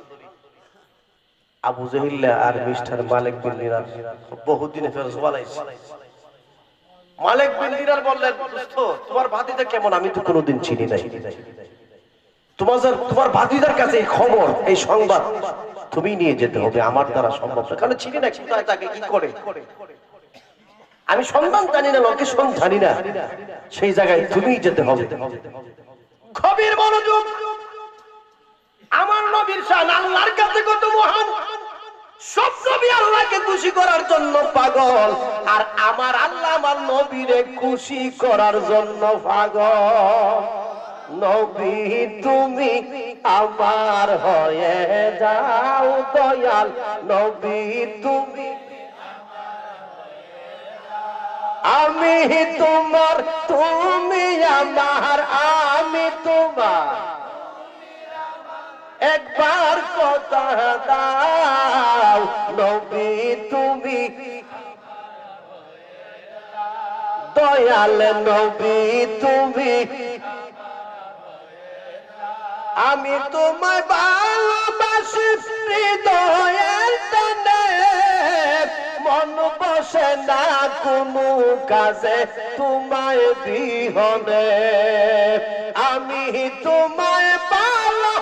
আবু জাহল আর মিস্টার মালিক বিন দিনার বহুদিনে ফেরজ বলাইছে। মালিক বিন দিনার বললেন, দোস্ত তোমার ভাতিজা কেমন আমি তো কোনোদিন চিনি নাই, তোমার ভাতিজার কাছে এই খবর, এই সংবাদ তুমি নিয়ে যেতে হবে, আমার দ্বারা সম্ভব না, কারণ চিনি না কোথায় থাকে, কি করে, আমি সন্ধান জানি না, লোকেশন জানি না, সেই জায়গায় তুমি যেতে হবে। গভীর মনোযোগ। আমার নবীর শান আল্লাহর কাছে কত মহান, সব নবী আল্লাহকে খুশি করার জন্য পাগল, আর আমার আল্লাহ আমার নবীরে খুশি করার জন্য পাগল। নবী তুমি আমার হয়ে যাও দয়াল, নবী তুমি আমি তোমার, তুমি আমার আমি তোমার, একবার কথা দাও নবী তুমি দয়াল নবী তুমি আমি তোমায় ভালোবাসি হৃদয়ের টানে মন বসে না কোনো কাজে তোমায় বিহনে আমি তোমায় ভালো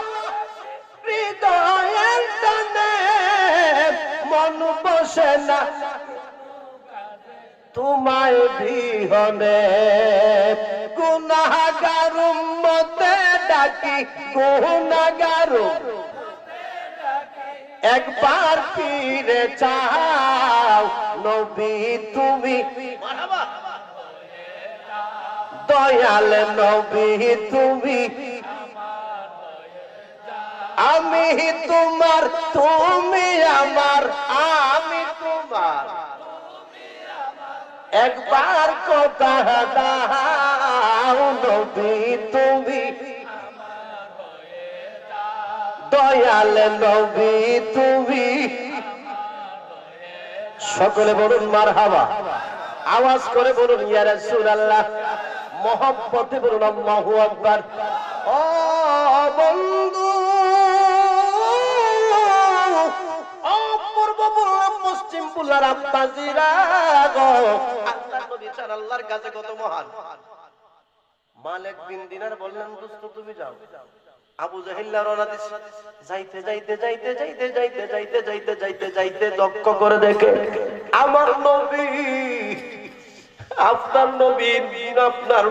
হৃদয়ের টানে মন বসে না তোমায় বিহনে গুনাহগার উম্মতে ডাকি গুনাহগার একবার ফিরে চাও নবী তুমি দয়াল নবী তুমি আমি তোমার তুমি আমার আমি তোমার একবার কথা দাও নবী তুমি দয়াল নবী তুমি সকলে বলুন মারহাবা আওয়াজ করে বলুন ইয়া রাসূলুল্লাহ মহব্বতে বলুন আল্লাহু আকবার ও বন্ধু ও পূর্ব বললাম পশ্চিম বললাম আব্বাজিরা গো আল্লাহর নবী ছাড়া আল্লাহর কাছে কত মহান মালিক বিন দিনার বললেন দোস্ত তুমি যাও আবু জাহেল রওনা দিছে যাইতে যাইতে যাইতে যাইতে যাইতে যাইতে যাইতে যাইতে যাইতে লক্ষ্য করে দেখে আমার নবী আপনার নবী আপনার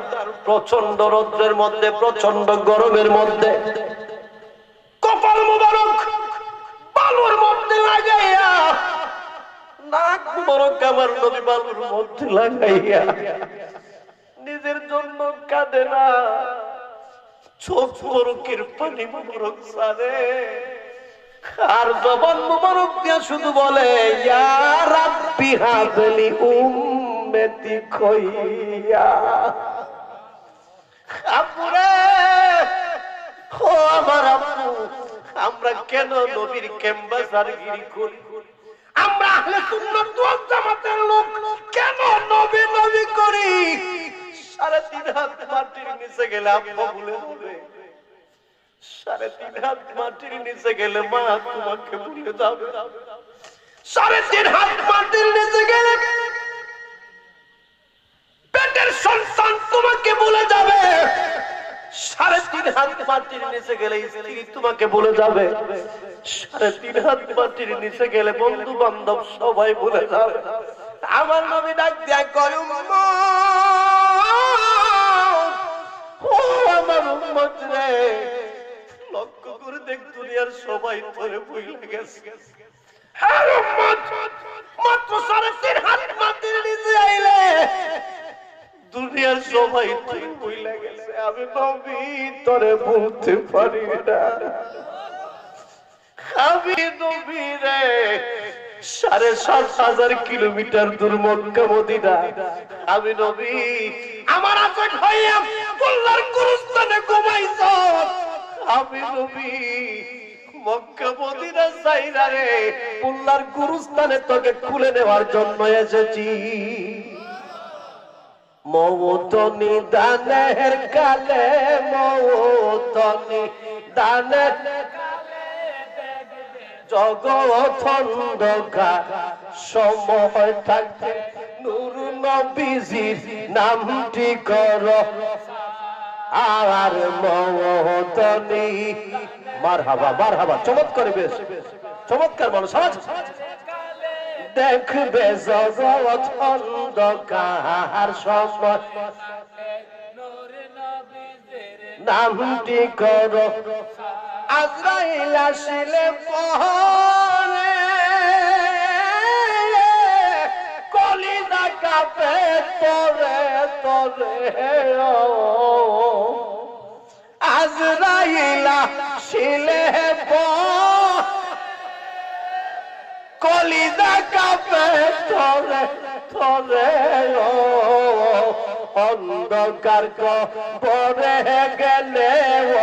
প্রচন্ড রৌদ্রের মধ্যে প্রচন্ড গরমের মধ্যে কপাল মোবারক বালুর মধ্যে লাগাইয়া নাক মোবারক আমার নবী বালুর মধ্যে লাগাইয়া নিজের জন্য কাঁদে না চোখ মোবারকের পানি মোবারক সারে আর জবান মোবারক দিয়া শুধু বলে ইয়া রাব্বি হাবলি উম্মতি খইয়া আপুরে ও আমার আপু আমরা কেন নবীর ক্যাম্বাসারগিরি করি আমরা আহলে সুন্নাত ওয়াল জামাতের লোক কেন নবী নবী করি 3.5 হাত মাটির নিচে গেলে আব্বা ভুলে যাবে 3.5 হাত মাটির নিচে গেলে মা তোমাকে ভুলে যাবে 3.5 হাত মাটির নিচে গেলে পেটের সন্তান তোমাকে ভুলে যাবে 3.5 হাত মাটির নিচে গেলে স্ত্রী তোমাকে ভুলে যাবে 3.5 হাত মাটির নিচে গেলে বন্ধু বান্ধব সবাই ভুলে যাবে আমার নবী ডাক দিয়া কয় উম্মত ও আমার উম্মত রে লক্ষ্য করে দেখ দুনিয়ার সবাই তোরে ভুলে গেছে আর উম্মত মাত্র 3.5 হাত মাটির নিচে আইলে দুনিয়ার সবাই তোরে ভুলে গেছে আমি নবী তোরে ভুলতে পারি না আমি নবী রে 7,500 কিলোমিটার দূর মক্কা মদিনা আমি নবী আমার আশা হইয়া আল্লাহর গুরুস্থানে ঘুমাইছ আমি নবী মক্কা মদিনা যাইরা রে আল্লাহর গুরুস্থানে তোকে খুলে নেওয়ার জন্য এসেছি মওতনি দানের কালে মওতনি দানের জগৎ অন্ধকার সময় থাকতে নূর নবীজির নামটি করো আর মওতনি মারহাবা চমৎকার বেশ চমৎকার মানুষ দেখবে জগৎ অন্ধকার সময় নামটি করো আজরাইল আসিলে পরে কলিজা কাঁপে তোরে তোরে আজরাইল আসিলে কলিজা কাঁপে তোরে তোরে অন্ধকার কবরে গেলে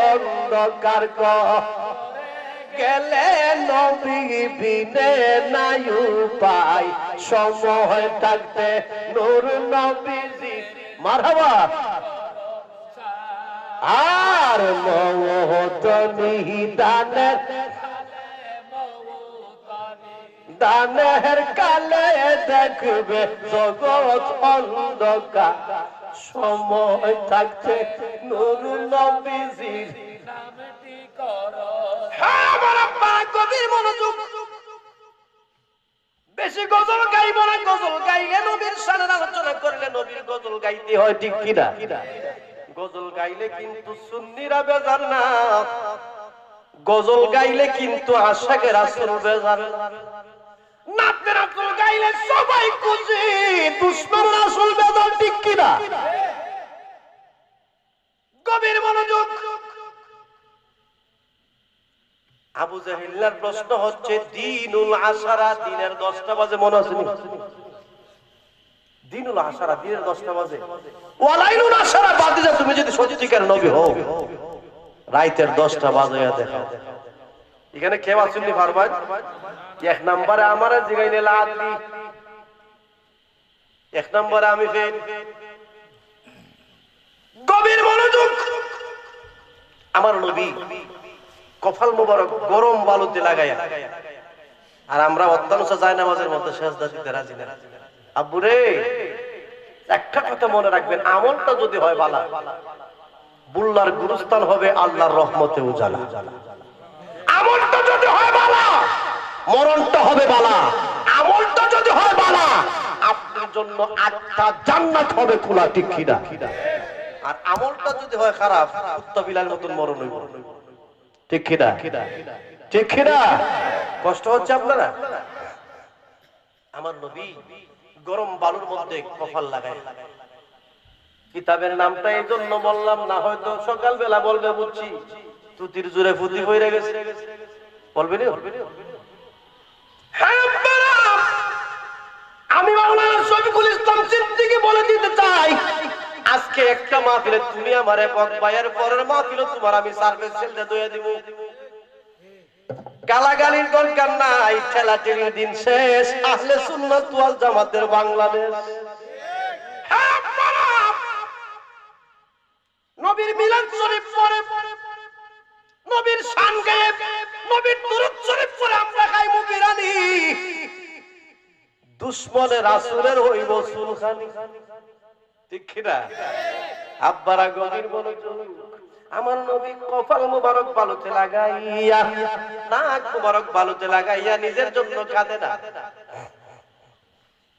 অন্ধকার গেলে নবী বিনে নাই উপায় সময় থাকতে নূর নবীজি মারহাবা। আর মওতনি দানের দানের কালে দেখবে জগৎ অন্ধকার, সময় থাকতে নুরুল নবীজির নামটি করো। হ্যাঁ আমার আব্বা কবির মনোযোগ। বেশি গজল গাইব না, গজল গাইলে নবীর শানের আলোচনা করলে নবীর গজল গাইতে হয়, ঠিক কিনা? গজল গাইলে কিন্তু সুন্নিরা বেজার না, গজল গাইলে কিন্তু আশাকে রাসূল বেজার। নাতে রাসূল গাইলে সবাই খুশি, দুশমন রাসূল বেজার, ঠিক কিনা? গভীর মনোযোগ। আবু জাহিল্লার প্রশ্ন হচ্ছে দিনুল আশারা, দিনের 10টা বাজে, মনে আছে? দিনুল আশারা, দিনের 10টা বাজে। ওয়ালাইলুল আশারা বাদে যা, তুমি যদি সত্যিকার নবী হও রাইতের 10টা বাজে দেখাও। এখানে কেউ আসেননি পারবেন? এক নম্বরে আমারে জিগাইলে লাদি, এক নম্বরে আমি ফেল। গভীর মনোযোগ। আমার নবী কপাল মোবারক গরম বালুতে লাগাইয়া, আর আমরা অত্যাংশ জায়নামাজের মধ্যে সেজদা দিতে রাজি না। আব্বুরে একটা কথা মনে রাখবেন, আমলটা যদি হয় বালা, বুল্লার গুরুস্থান হবে আল্লাহর রহমতে উজালা। আমলটা যদি হয় বালা, মরণটা হবে বালা। আমলটা যদি হয় বালা, আপনার জন্য 8টা জান্নাত হবে খোলা, ঠিক কিনা? আর আমলটা যদি হয় খারাপ, কুত্তা বিলাল মতন মরণ হইব, ঠিক কিনা? ঠিক কিনা? কষ্ট হচ্ছে আপনারা? আমার নবী গরম বালুর মধ্যে কপাল লাগায়। কিতাবের নামটা এই জন্য বললাম না, হয়তো সকালবেলা বলবে বুঝছি তুতির জোরে ফুতি হয়ে গেছে, বলবে না? আমি মাওলানা শফিকুল ইসলাম সিদ্দিকী বলে দিতে চাই, আজকে একটা মাহফিলে তুমি আমারে বকবায়ের পরের মাহফিলে তোমার আমি সার্ভিস সেলটা দইয়া দিব। গালাগালির দরকার নাই, ঠেলাঠেলির দিন শেষ। আহলে সুন্নাত ওয়াল জামাতের বাংলাদেশ। নবীর মিলাদ শরীফ পড়ে, নবীর শান গায়ে, নবীর দুরূদ শরীফ পড়ে আমরা খাইমু বিরানি, দুশমনের রাসূলের হইব সুলখানি, ঠিক কি না? আব্বারা গভীর মনোযোগ। আমার নবী কপাল মুবারক বালুতে লাগাইয়া, নাক মুবারক বালুতে লাগাইয়া নিজের জন্য কাঁদে না।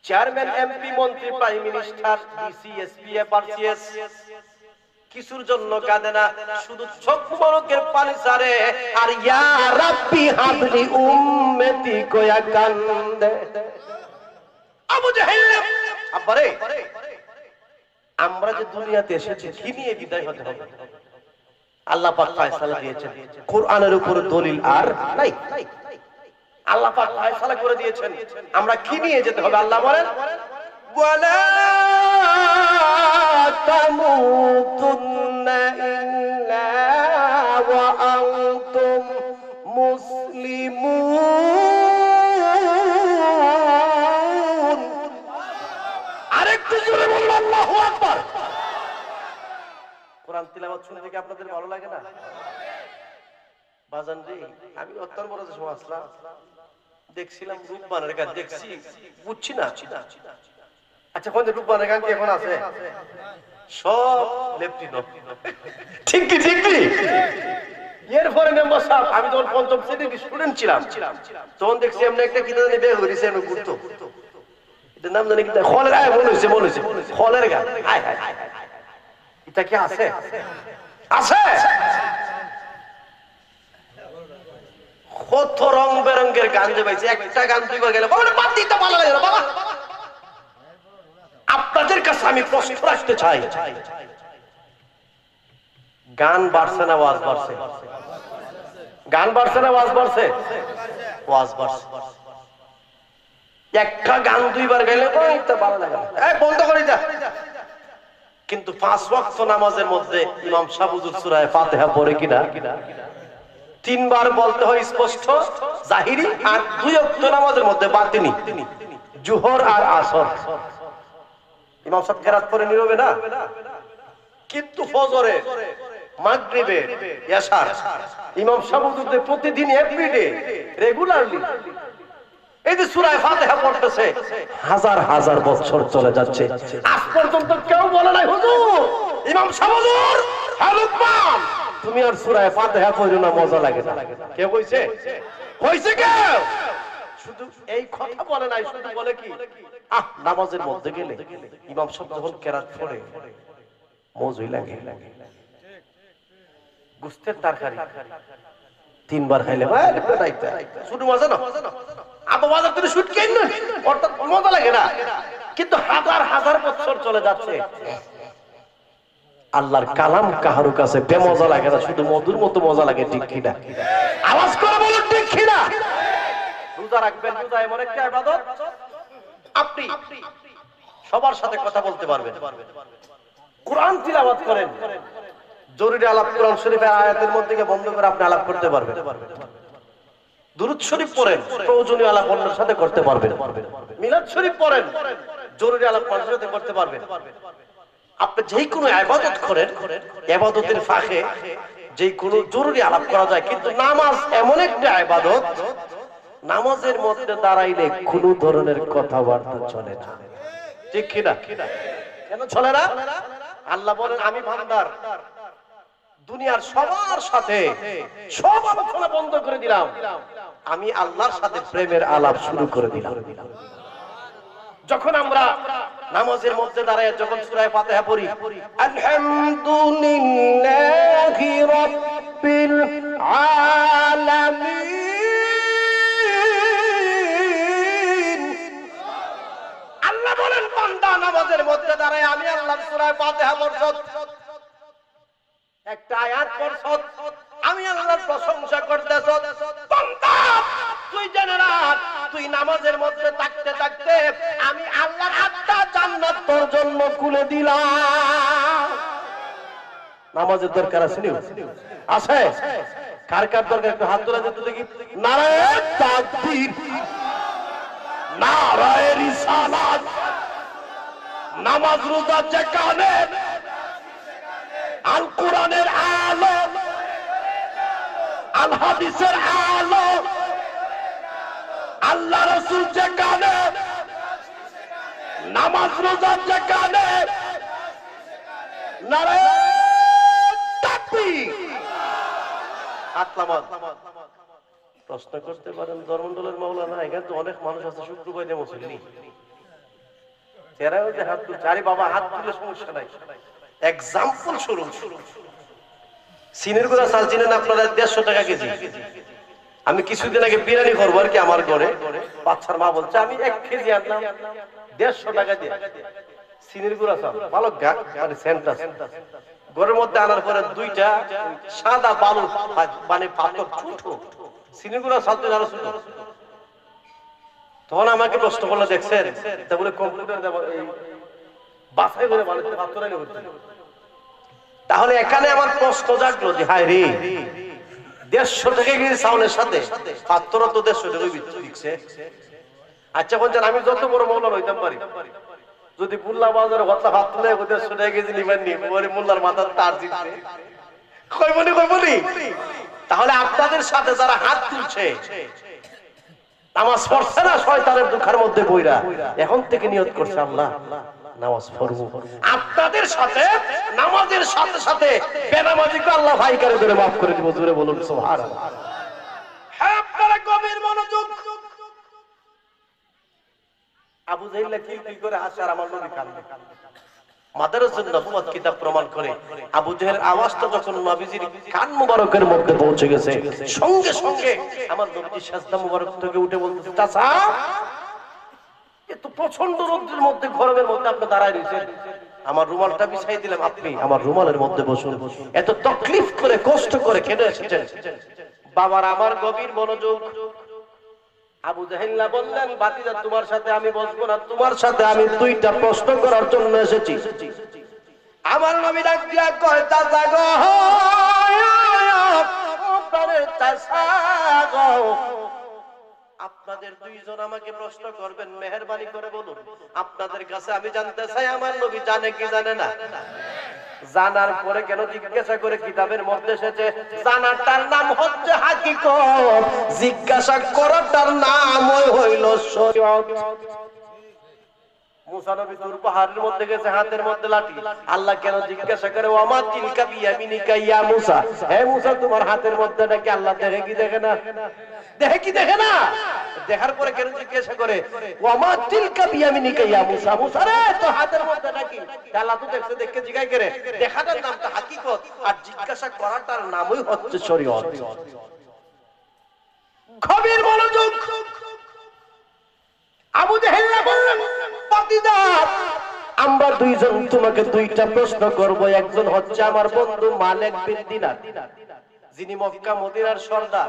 চেয়ারম্যান, এমপি, মন্ত্রী, prime minister, DC, SP, FRCS কিছুর জন্য কাঁদে না, শুধু চোখ মুবারকের পানি ছাড়ে আর ইয়া রাব্বি হাবলি উম্মতি কয়া কান্দে। আবু জাহেল, আব্বারে আমরা যে দুনিয়াতে এসেছি কি নিয়ে বিদায় হতে হবে? আল্লাহ পাক ফয়সালা দিয়েছেন, কোরআনের উপর দলিল আর নাই। আল্লাহ পাক ফয়সালা করে দিয়েছেন আমরা কি নিয়ে যেতে হবে। আল্লাহ বলেন, ওয়ালা তামুতুন্না ইল্লা ওয়া আনতুম মুসলিমুন। আরেকটু জোরে বলুন আল্লাহু আকবার। কোরআন তিলাওয়াত শুনতে কি আপনাদের ভালো লাগে না? বাজান জি, আমি অত্তর বড় যে সময় আসলাম দেখছিলাম রূপবানের গান, দেখছি বুঝছি না। আচ্ছা কোন রূপবানের গান কি এখন আছে? সব লেফটিনো, ঠিক কি ঠিক কি? এরপরে মেম্বার সাহেব, আমি যখন পঞ্চম শ্রেণীর স্টুডেন্ট ছিলাম তখন দেখছি এমনি একটা কিতাব নিয়ে বের হইছে, আমি ঘুরতো, এটার নাম জানি কি, খলের গান মনে হয়েছে, খলের গান। এটা কি আছে? আছে। কত রং বেরঙ্গের গান যে পাইছে, একটা গান তুই গেলে বাদ দিতে ভালো লাগে না বাবা। আপনাদের কাছে আমি প্রশ্ন রাখতে চাই, গান বাড়ছে না ওয়াজ বাড়ছে? গান বাড়ছে না ওয়াজ বাড়ছে? ওয়াজ বাড়ছে। একটা গান দুইবার গাইলে ভালো লাগে না, বন্ধ করে যা। কিন্তু 5 ওয়াক্ত নামাজের মধ্যে ইমাম সাহেব হুজুর সূরা ফাতিহা পড়ে কিনা 3 বার বলতে হয় স্পষ্ট জাহিরি, আর 2 ওয়াক্ত নামাজের মধ্যে বাতিনি, জোহর আর আসর। ইমাম সাহেব কেরাত পড়ে নীরবে না, কিন্তু ফজরে, মাগরিবে, ইশার ইমাম সাহেব হুজুর প্রতিদিন এভরিডে রেগুলারলি এই যে সূরা ফাতিহা পড়তেছে, হাজার হাজার বছর চলে যাচ্ছে, আজ পর্যন্ত কেউ বলে নাই হুজুর ইমাম সাহেব হুজুর হ্যাঁ লুকমান তুমি আর সূরা ফাতিহা পড়ো না, মজা লাগে না। কে কইছে? কইছে কেউ? শুধু এই কথা বলে নাই, শুধু বলে কি নামাজের মধ্যে গেলে ইমাম সাহেব যখন কেরাত পড়ে মজুই লাগে, গুস্তের তরকারি তিনবার খাইলে শুধু মজা না, আবু বাজার তুমি শুট কেন অর্থাৎ মজা লাগে না, কিন্তু হাজার হাজার বছর চলে যাচ্ছে, আল্লাহর কালাম কাহারো কাছে বেমজা লাগে না, শুধু মধুর মতো মজা লাগে, ঠিক কিনা? আওয়াজ করে বলুন ঠিক কিনা? রোজা রাখবেন, রোজা এমন একটা ইবাদত আপনি সবার সাথে কথা বলতে পারবেন, কোরআন তিলাওয়াত করেন, জরুরি আলাপ কোরআন শরীফের আয়াতের মধ্যে বন্ধ করে আপনি আলাপ করতে পারবেন, দুরূদ শরীফ পড়েন, প্রয়োজনীয় আলাপ অন্যের সাথে করতে পারবেন, মিলাদ শরীফ পড়েন, জরুরি আলাপ মানুষের সাথে করতে পারবেন। আপনি যেই কোনো ইবাদত করেন, ইবাদতের ফাঁকে যেই কোনো জরুরি আলাপ করা যায়, কিন্তু নামাজ এমন একটা ইবাদত, নামাজের মধ্যে দাঁড়াইলে কোনো ধরনের কথাবার্তা চলে না, ঠিক কিনা? কেন চলে না? আল্লাহ বলেন আমি বান্দার দুনিয়ার সবার সাথে সব আলোচনা বন্ধ করে দিলাম, আমি আল্লাহর সাথে প্রেমের আলাপ শুরু করে দিলাম। যখন আমরা নামাজের মধ্যে দাঁড়ায় যখন সূরা ফাতিহা পড়ি, আলহামদুলিল্লাহি রাব্বিল আলামিন, আল্লাহ বলেন বান্দা নামাজের মধ্যে দাঁড়ায় আমি আল্লাহর সূরা ফাতিহা পড়ছস, একটা আয়াত পড়ছস, আমি আল্লাহর প্রশংসা করতেছস, বান্দা তুই জেনে রাখ তুই নামাজের মধ্যে থাকতে থাকতে আমি আল্লাহর আত্মা জান্নাত তোর জন্য খুলে দিলাম। নামাজের দরকার আছে নি? আছে? কার কার দরকার একটু হাত তুলে দিতে দেখি। নারায়ে তাকবীর, নারায়ে রিসালাত, নামাজ রোজা যেখানে আল কোরআনের আলো, আল হাদিসের আলো, আল্লাহ রাসূল যেখানে, নামাজ রোজা যেখানে, নারায়ে তাকবীর। আতলামান প্রশ্ন করতে পারেন ধর্মন্ডলের মাওলানা, এখানে তো অনেক মানুষ আছে শুক্রবার দিয়ে মুসল্লি, এরাও যে হাত তুলছে, আরে বাবা হাত তুলে সমস্যা নাই, এক্সাম্পল শুরু। সিনের গুঁড়া চাল চিনেন আপনারা 150 টাকা কেজি। আমি কিছুদিন আগে বিরিয়ানি করবো আর কি আমার ঘরে, বাচ্চার মা বলছে আমি 1 কেজি আনলাম 150 টাকা দিয়ে, সিনের গুঁড়া চাল ভালো মানে সেন্ট আছে, ঘরের মধ্যে আনার পরে 2টা সাদা বালু মানে পাথর ছোট সিনের গুঁড়া চাল তো আরো ছোট। তখন আমাকে প্রশ্ন করলো দেখছেন তারপরে কম্পিউটার বাছাই করে বানাতে পাথর এনে হচ্ছে, তাহলে এখানে আমার প্রশ্ন জাগলো যে হায় রে 150 টাকা কেজি চাউলের সাথে পাথর তো 150 টাকা বিকছে। আচ্ছা বলছেন আমি যত বড় মৌলানা হইতাম পারি, যদি বুল্লা বাজারে হত্যা ভাত তুলে 150 টাকা কেজি নিবেন নি, ওরে মোল্লার মাথার তার জিতবে কইবনি। তাহলে আপনাদের সাথে যারা হাত তুলছে নামাজ পড়ছে না শয়তানের দুঃখের মধ্যে বইরা, এখন থেকে নিয়ত করছে আল্লাহ নামাজ পড়বো, আপনাদের সাথে নামাজের সাথে সাথে বেনামাজিকে আল্লাহ ভাই করে ধরে মাফ করে দিব। জোরে বলুন সুবহানাল্লাহ। হ্যাঁ আপনারা গভীর মনোযোগ। আবু জাহেল কি করে আসার আমার নবী কান্দে, মাদারুসুন নবুওয়াত কিতাব প্রমাণ করে আবু জাহেলের আওয়াজটা যখন নবীজির কান মুবারকের মধ্যে পৌঁছে গেছে, সঙ্গে সঙ্গে আমার নবীজি সাজদা মুবারক থেকে উঠে বলতেছে চাচা এত প্রচন্ড রোদের মধ্যে গরমের মধ্যে আপনি দাঁড়ায় রয়েছেন, আমার রুমালটা বিছাই দিলাম, আপনি আমার রুমালের মধ্যে বসুন, এত তকলিফ করে কষ্ট করে কেন এসেছেন? বাবার আমার গভীর মনোযোগ। আবু জাহেল বললেন বাতিজা তোমার সাথে আমি বসবো না, তোমার সাথে আমি 2টা প্রশ্ন করার জন্য এসেছি। আমার নবী ডাক দিয়া কয় চাচা গো, আপনার চাচা গো, আপনাদের দুইজন আমাকে প্রশ্ন করবেন, মেহেরবানি করে বলুন আপনাদের কাছে আমি জানতে চাই আমার নবী জানে কি জানে না? জানার পরে কেন জিজ্ঞাসা করে? কিতাবের মধ্যে এসেছে জানাটার নাম হচ্ছে হাকিকত, জিজ্ঞাসা করাটার নাম হইল শরীয়ত। মুসা নবী তুর পাহাড়ের মধ্যে গেছে, হাতের মধ্যে লাঠি। আল্লাহ কেন জিজ্ঞাসা করে ওয়ামা তিলকা বিয়ামিনিকা ইয়া মুসা, হে মুসা তোমার হাতের মধ্যে নাকি? আল্লাহ দেখে কি দেখে না? দেখে কি দেখে না? দেখার পরে কেন জিজ্ঞাসা করে ওয়ামা তিলকা বিয়ামিনিকা ইয়া মুসা, মুসা রে তো হাতের মধ্যে নাকি? আল্লাহ তো দেখছে, দেখে জিজ্ঞাসা করে। দেখাটার নামটা হাকিকত আর জিজ্ঞাসা করাটার নামই হচ্ছে শরীয়ত। গভীর মনোযোগ। আবু জেহেল বললেন পাতিদার আমরা দুইজন তোমাকে দুইটা প্রশ্ন করব। একজন হচ্ছে আমার বন্ধু মালিক বিন দিনার, যিনি মক্কা মদিনার সর্দার,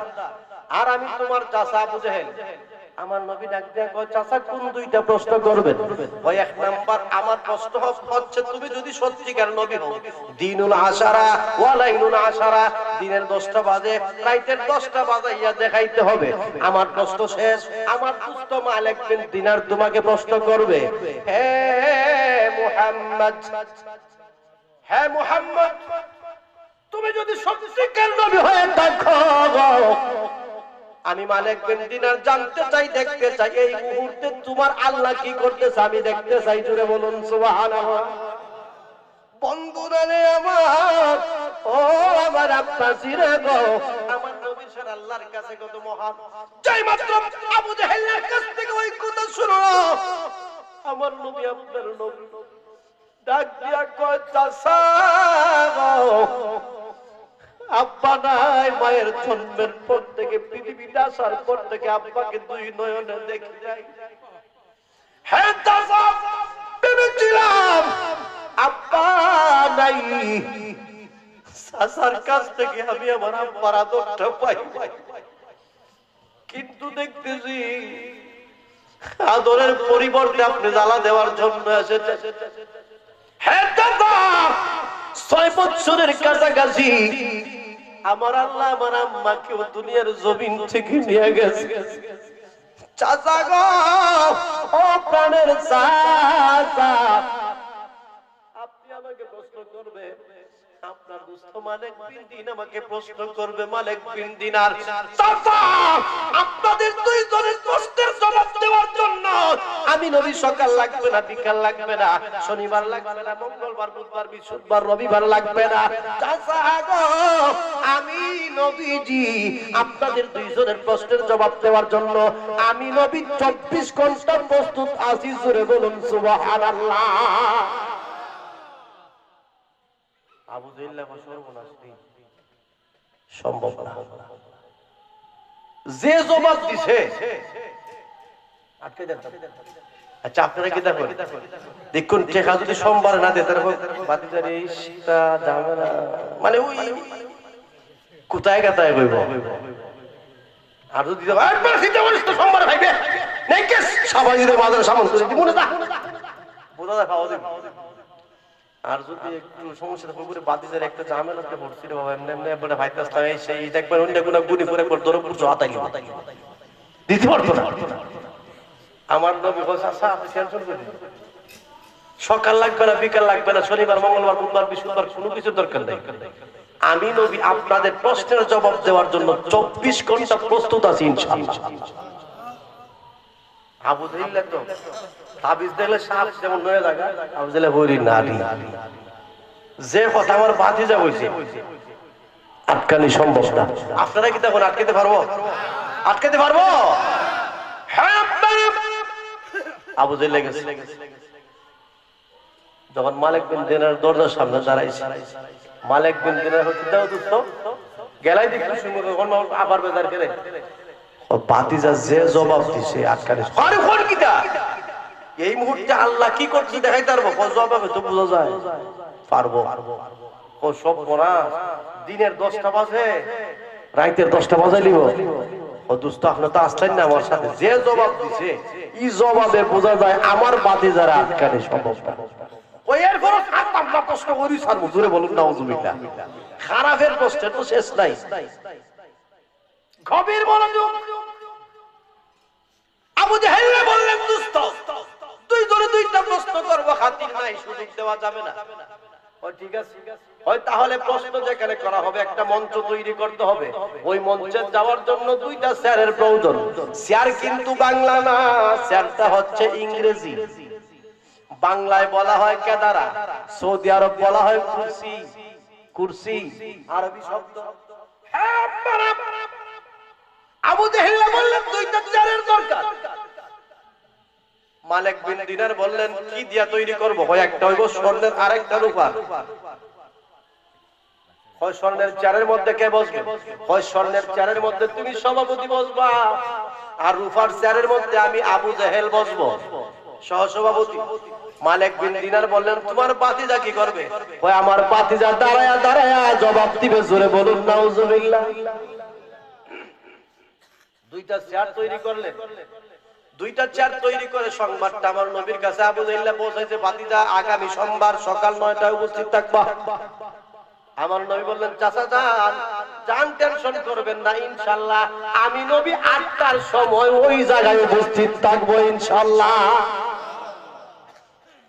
আর আমি তোমার চাচা আবু জেহেল। আমার নবী ডাক দিয়া কয় চাচা কোন দুইটা প্রশ্ন করবেন? ওই এক নাম্বার আমার প্রশ্ন হচ্ছে তুমি যদি সত্যিকার নবী হও, দিনুল আশারা ওয়া লাইলুল আশারা, দিনের 10টা বাজে রাতের 10টা বাজাইয়া দেখাইতে হবে। আমার প্রশ্ন শেষ। আমার দুস্থ মালিক বিন দিনার তোমাকে প্রশ্ন করবে, হে মুহাম্মদ, হে মুহাম্মদ তুমি যদি সত্যিকার নবী হয়ে থাকো, আমি মালিক বিন দিনার জানতে চাই, দেখতে চাই এই মুহূর্তে তোমার আল্লাহ কি করতেছে আমি দেখতে চাই। জুড়ে বলুন সুবহানাল্লাহ। বন্ধুরা রে আমার, ও আমার আব্বাসী রে গো, আমার নবী সর আল্লাহর কাছে কত মহান। যাই মাত্র আবু জেহেলের কাছ থেকে ওই কথা শুনলো, আমার নবী আপনার নবী ডাক দিয়া কয় চাচা আব্বা নাই, মায়ের জন্মের পর থেকে পৃথিবীতে আসার পর থেকে আব্বাকে দুই নয়নে দেখি যাই। হ্যাঁ চাচা ভেবেছিলাম আব্বা নাই, চাচার কাছ থেকে আমি আমার আব্বার আদরটা পাই, কিন্তু দেখতেছি আদরের পরিবর্তে আপনি জ্বালা দেওয়ার জন্য এসেছেন। হ্যাঁ চাচা 6 বছরের কাছাকাছি আমার আল্লাহ আমার আম্মাকে দুনিয়ার জমিন থেকে নিয়ে গেছে। চাচা গো, ও প্রাণের চাচা, আপনি আমাকে প্রশ্ন করবে, আপনার দুস্থ মালিক বিন দিন আমাকে প্রশ্ন করবে, মালিক বিন দিনার চাচা আপনাদের দুইজনের প্রশ্নের জবাব দেওয়ার জন্য আমি নবী সকাল লাগবে না, বিকাল লাগবে না, শনিবার লাগবে না, মঙ্গলবার, বুধবার, বৃহস্পতিবার, রবিবার লাগবে না। চাচা গো, আমি নবীজি আপনাদের দুইজনের প্রশ্নের জবাব দেওয়ার জন্য আমি নবী 24 ঘন্টা প্রস্তুত আছি। জোরে বলুন সুবহানাল্লাহ। আবু জেহেল সর্বনাশ সম্ভব না। যে জবাব দিছে আচ্ছা আপনারা কি দেখুন, দেখুন টেকা যদি সোমবার না দেয় বাতিজার এইটা যাবে না, মানে ওই কোথায় গাতায় কইব। আর যদি একবার সিদ্ধ বলিস তো সোমবার খাইবে নাই কেস সাবাজিরে বাজারে সামান করে দিব না, বোঝা যায় খাওয়া দেব। আর যদি একটু সমস্যা থাকে পুরো বাতিজার একটা ঝামেলাতে পড়ছি রে বাবা, এমনি এমনি বলে ভাই কাছ থেকে সেই দেখবেন অন্য কোনো গুনি করে একবার ধরে পুরো হাতাইলি দিতে পারতো না। আমার নবী বলেছে আচ্ছা আপনি টেনশন করেন, সকাল লাগবে না, বিকাল লাগবে না, শনিবার, মঙ্গলবার, বুধবার, বৃহস্পতিবার কোনো কিছু দরকার নেই। আমি নবী আপনাদের প্রশ্নের জবাব দেওয়ার জন্য 24 ঘন্টা প্রস্তুত আছি ইনশাআল্লাহ। আবু জেহেল তো তাবিজ দিলে সাপ যেমন নয়ে লাগা, আবু জেহেল বলি না যে কথা আমার ভাতিজা বলছে আটকানি সম্ভব না। আপনারা কি তখন আটকাতে পারবো? আটকাতে পারবো? হ্যাঁ আবু জেহেল গেছে, যখন মালিক বিন দিনার দরজার সামনে দাঁড়াইছে, মালিক বিন দিনার হচ্ছে দাও দোস্ত গেলাই দেখতে শুনবো আবার বেজার করে ভাতিজা যে জবাব দিছে আটকানি। আরে কোন কিটা এই মুহূর্তে আল্লাহ কি করছে দেখাইতে পারবো? জবাবে তো বোঝা যায় পারবো। ও সব পড়া দিনের 10টা বাজে রাতের 10টা বাজাই লিব। ও দোস্ত আপনি তো আসলেন না আমার সাথে, যে জবাব দিছে এই জবাবে বোঝা যায় আমার ভাতিজারা আটকানি সম্ভব না। ওই এর পর আমরা প্রশ্ন করি স্যার হুজুরে বলুন নাউজুবিল্লাহ, খারাপের প্রশ্নের তো শেষ নাই। গভীর মনোযোগ। আবু জাহেল বললেন দোস্ত তুই ধরে দুইটা প্রশ্ন করব খাতির নাই সুযোগ দেওয়া যাবে না ঠিক আছে হয় তাহলে প্রশ্ন যেখানে করা হবে একটা মঞ্চ তৈরি করতে হবে ওই মঞ্চে যাওয়ার জন্য দুইটা চেয়ারের প্রয়োজন চেয়ার কিন্তু বাংলা না চেয়ারটা হচ্ছে ইংরেজি বাংলায় বলা হয় কেদারা সৌদি আরব বলা হয় কুরসি কুরসি আরবি শব্দ আবু জাহেল বললেন দুইটা চেয়ারের দরকার মালিক বিন দিনার বললেন কি দিয়া তৈরি করব হয় একটা হইব স্বর্ণের আরেকটা রূপার হয় স্বর্ণের চেয়ারের মধ্যে কে বসবে হয় স্বর্ণের চেয়ারের মধ্যে তুমি সভাপতি বসবা আর রূপার চেয়ারের মধ্যে আমি আবু জাহেল বসবো সহসভাপতি মালিক বিন দিনার বললেন তোমার ভাতিজা কি করবে হয় আমার ভাতিজা দাঁড়ায়া দাঁড়ায়া জবাব দিবে জোরে বলুন নাউজুবিল্লাহ দুইটা চেয়ার তৈরি করলেন দুইটা চেয়ার তৈরি করে সংবাদটা আমার নবীর কাছে আবু জাহেল পৌঁছাইছে ভাতিজা আগামী সোমবার সকাল 9টায় উপস্থিত থাকবা আমার নবী বললেন চাচা জান টেনশন করবেন না ইনশাআল্লাহ আমি নবী 8টার সময় ওই জায়গায় উপস্থিত থাকবো ইনশাআল্লাহ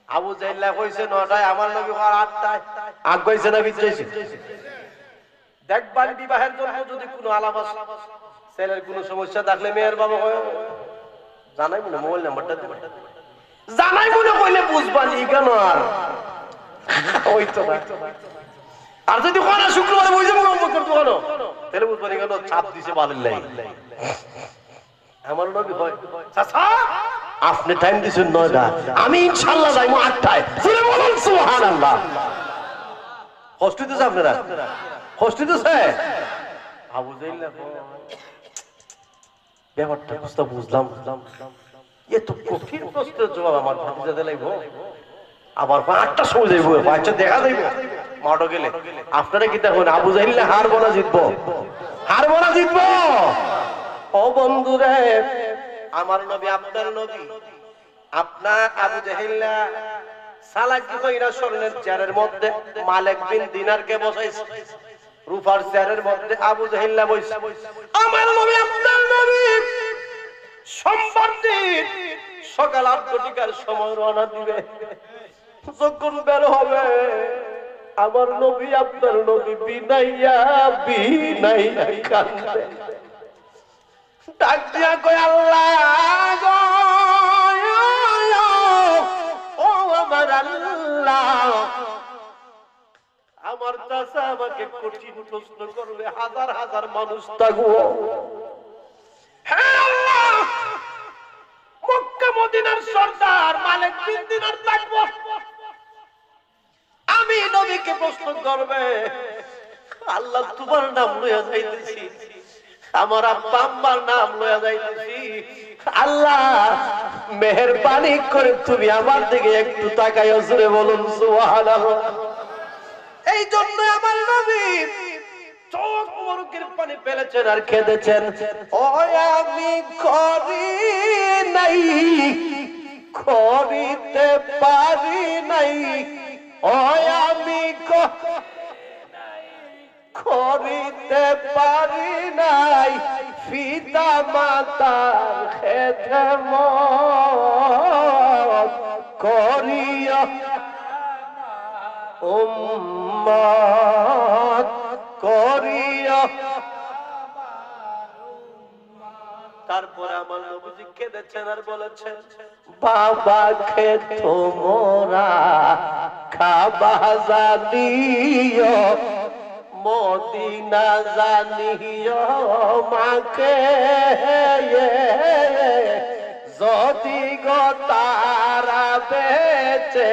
আবু জাহেল কইছে 9টায় আমার নবী 8টায় আগ কইছে না বিচ্ছেছে দেখবান বিবাহের জন্য যদি কোনো আলামত ছেলের কোনো সমস্যা থাকলে মেয়ের বাবা জানাই মনে মোবাইল নাম্বারটা দিবেন জানাই মনে কইলে বুঝবান ই কেন আর ওই তো আর যদি কোনা শুক্রবার বুঝে মোবাইল করতে হলো তাহলে বুঝবান কেন চাপ দিছে বালির লাই আমার নবী হয় চাচা আপনি টাইম দিছেন 9টা আমি ইনশাআল্লাহ যাইমু 8টায় জোরে বলুন সুবহানাল্লাহ কষ্ট দিছে আপনারা কষ্ট দিছে আবু জাহেল ব্যাপারটা বুঝলাম এত কঠিন প্রশ্নের জবাব আমার ভাতিজা দিলাইবো আবার 8টার সময় যাইবো বাচ্চা দেখা যাইব মাঠে গেলে আপনারা কি দেখুন আবু জাহেল হারবো না জিতবো ও বন্ধুরে আমার নবী আপনার নবী আপনার আবু জাহেল সালাকি কইরা স্বর্ণের চেয়ারের মধ্যে মালিক বিন দিনারকে বসাইছে রূপার চেয়ারের মধ্যে আবু জাহেল বসে আমার নবী আপনার নবী সোমবার দিন সকাল 8টার সময় রওনা দিবে যখন বের হবে আমার নবী আপনার নবী বিনাইয়া কাঁদবে ডাক দিয়া কই আল্লাহ গো ও আমার আল্লাহ আমার চাচা আমাকে কঠিন প্রশ্ন করবে হাজার হাজার মানুষ থাকবো হে আল্লাহ মক্কা মদিনার সর্দার মালিক বিন দিনার থাকবো আমি নবীকে প্রশ্ন করবে আল্লাহ তোমার নাম লইয়া যাইতেছি আমার আব্বা আম্মার নাম লইয়া যাইতেছি আল্লাহ মেহেরবানি করে তুমি আমার দিকে একটু তাকাইয়া জোরে বলুন সুবহানাল্লাহ এই জন্য আমার নবী চোখ মুরুকের পানি ফেলেছেন আর কেঁদেছেন ও আমি করি নাই করিতে পারি নাই ও আমি করিতে পারি নাই পিতা মাতার খেদমত করিয়া উম্মত করিয়া তারপর আমার নবীজি কেঁদেছেন আর বলেছেন বাবা খেত মোরা খাবা জানিও মদিনা জানিও মাকে যদি গো তারা বেচে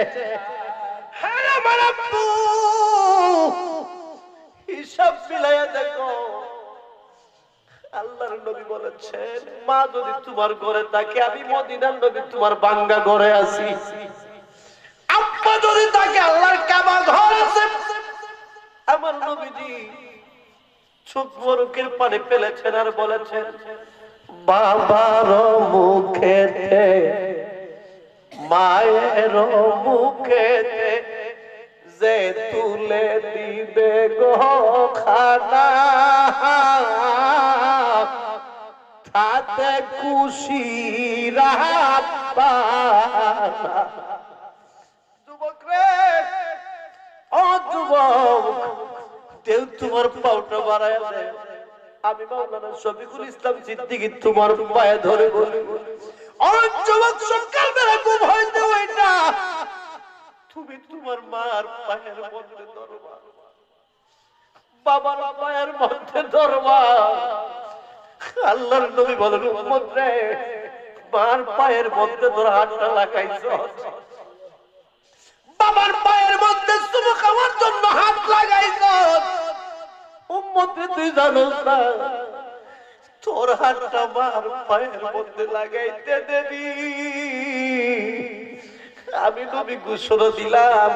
হিসাব মিলাইয়া দেখো আল্লাহর নবী বলেছেন মা যদি তোমার ঘরে থাকে আমি মদিনার নবী তোমার বাঙ্গা ঘরে আছি আব্বা যদি থাকে আল্লাহর কাবা ঘর আছে আমার নবীজি চোখ মুরুকের পানি ফেলেছেন আর বলেছেন বাবার মুখেতে মায়ের মুখেতে যে তুলে দিবে গো খানা তাতে খুশি রাব্বানা। যুবক রে, ও যুবক, কেউ তোমার পাউটা বাড়ায় দেয়, আমি মাওলানা শফিকুল ইসলাম সিদ্দিকী তোমার পায়ে ধরে বলি, ও যুবক, সকালবেলা ঘুম হইতে হয় না, তুমি তোমার মার পায়ের মধ্যে ধরবা, বাবার পায়ের মধ্যে ধরবা। আল্লাহর নবী বলেন, উম্মত রে, মার পায়ের মধ্যে তোর হাতটা লাগাইছ, বাবার পায়ের মধ্যে চুমু খাওয়ার জন্য হাত লাগাইছ, উম্মত রে, তুই জানোস না তোর হাতটা মার পায়ের মধ্যে লাগাইতে দেবি, আমি নবী ঘোষণা দিলাম,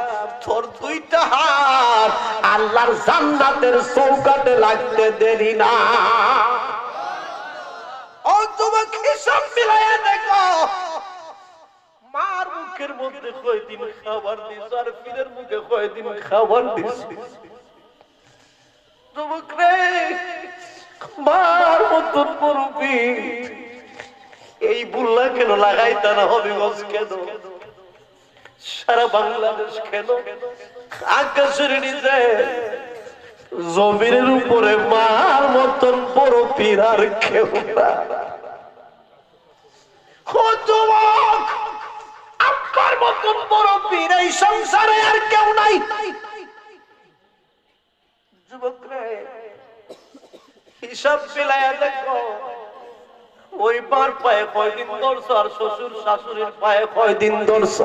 তোর দুইটা হাত আল্লাহর জান্নাতের চৌকাঠে লাগতে দেরি না। ও যুবক, হিসাব মিলাইয়া দেখো, মার মুখের মধ্যে কয়দিন খাবার দিস আর পীরের মুখে কয়দিন খাবার দিস। যুবক রে, মার মতন মুরব্বি এই বুল্লা কেন লাগাইতা না, হবিগঞ্জ কেন, সারা বাংলাদেশ কেন, আকাশের নিচে জমিনের উপরে মার মতন বড় পীর আর কেউ না। ও যুবক, আপনার মতন বড় পীর এই সংসারে আর কেউ নাই। যুবক রে, হিসাব মিলাইয়া দেখো, ওই মার পায়ে কয়দিন ধরছ আর শ্বশুর শাশুড়ির পায়ে কয়দিন ধরছ,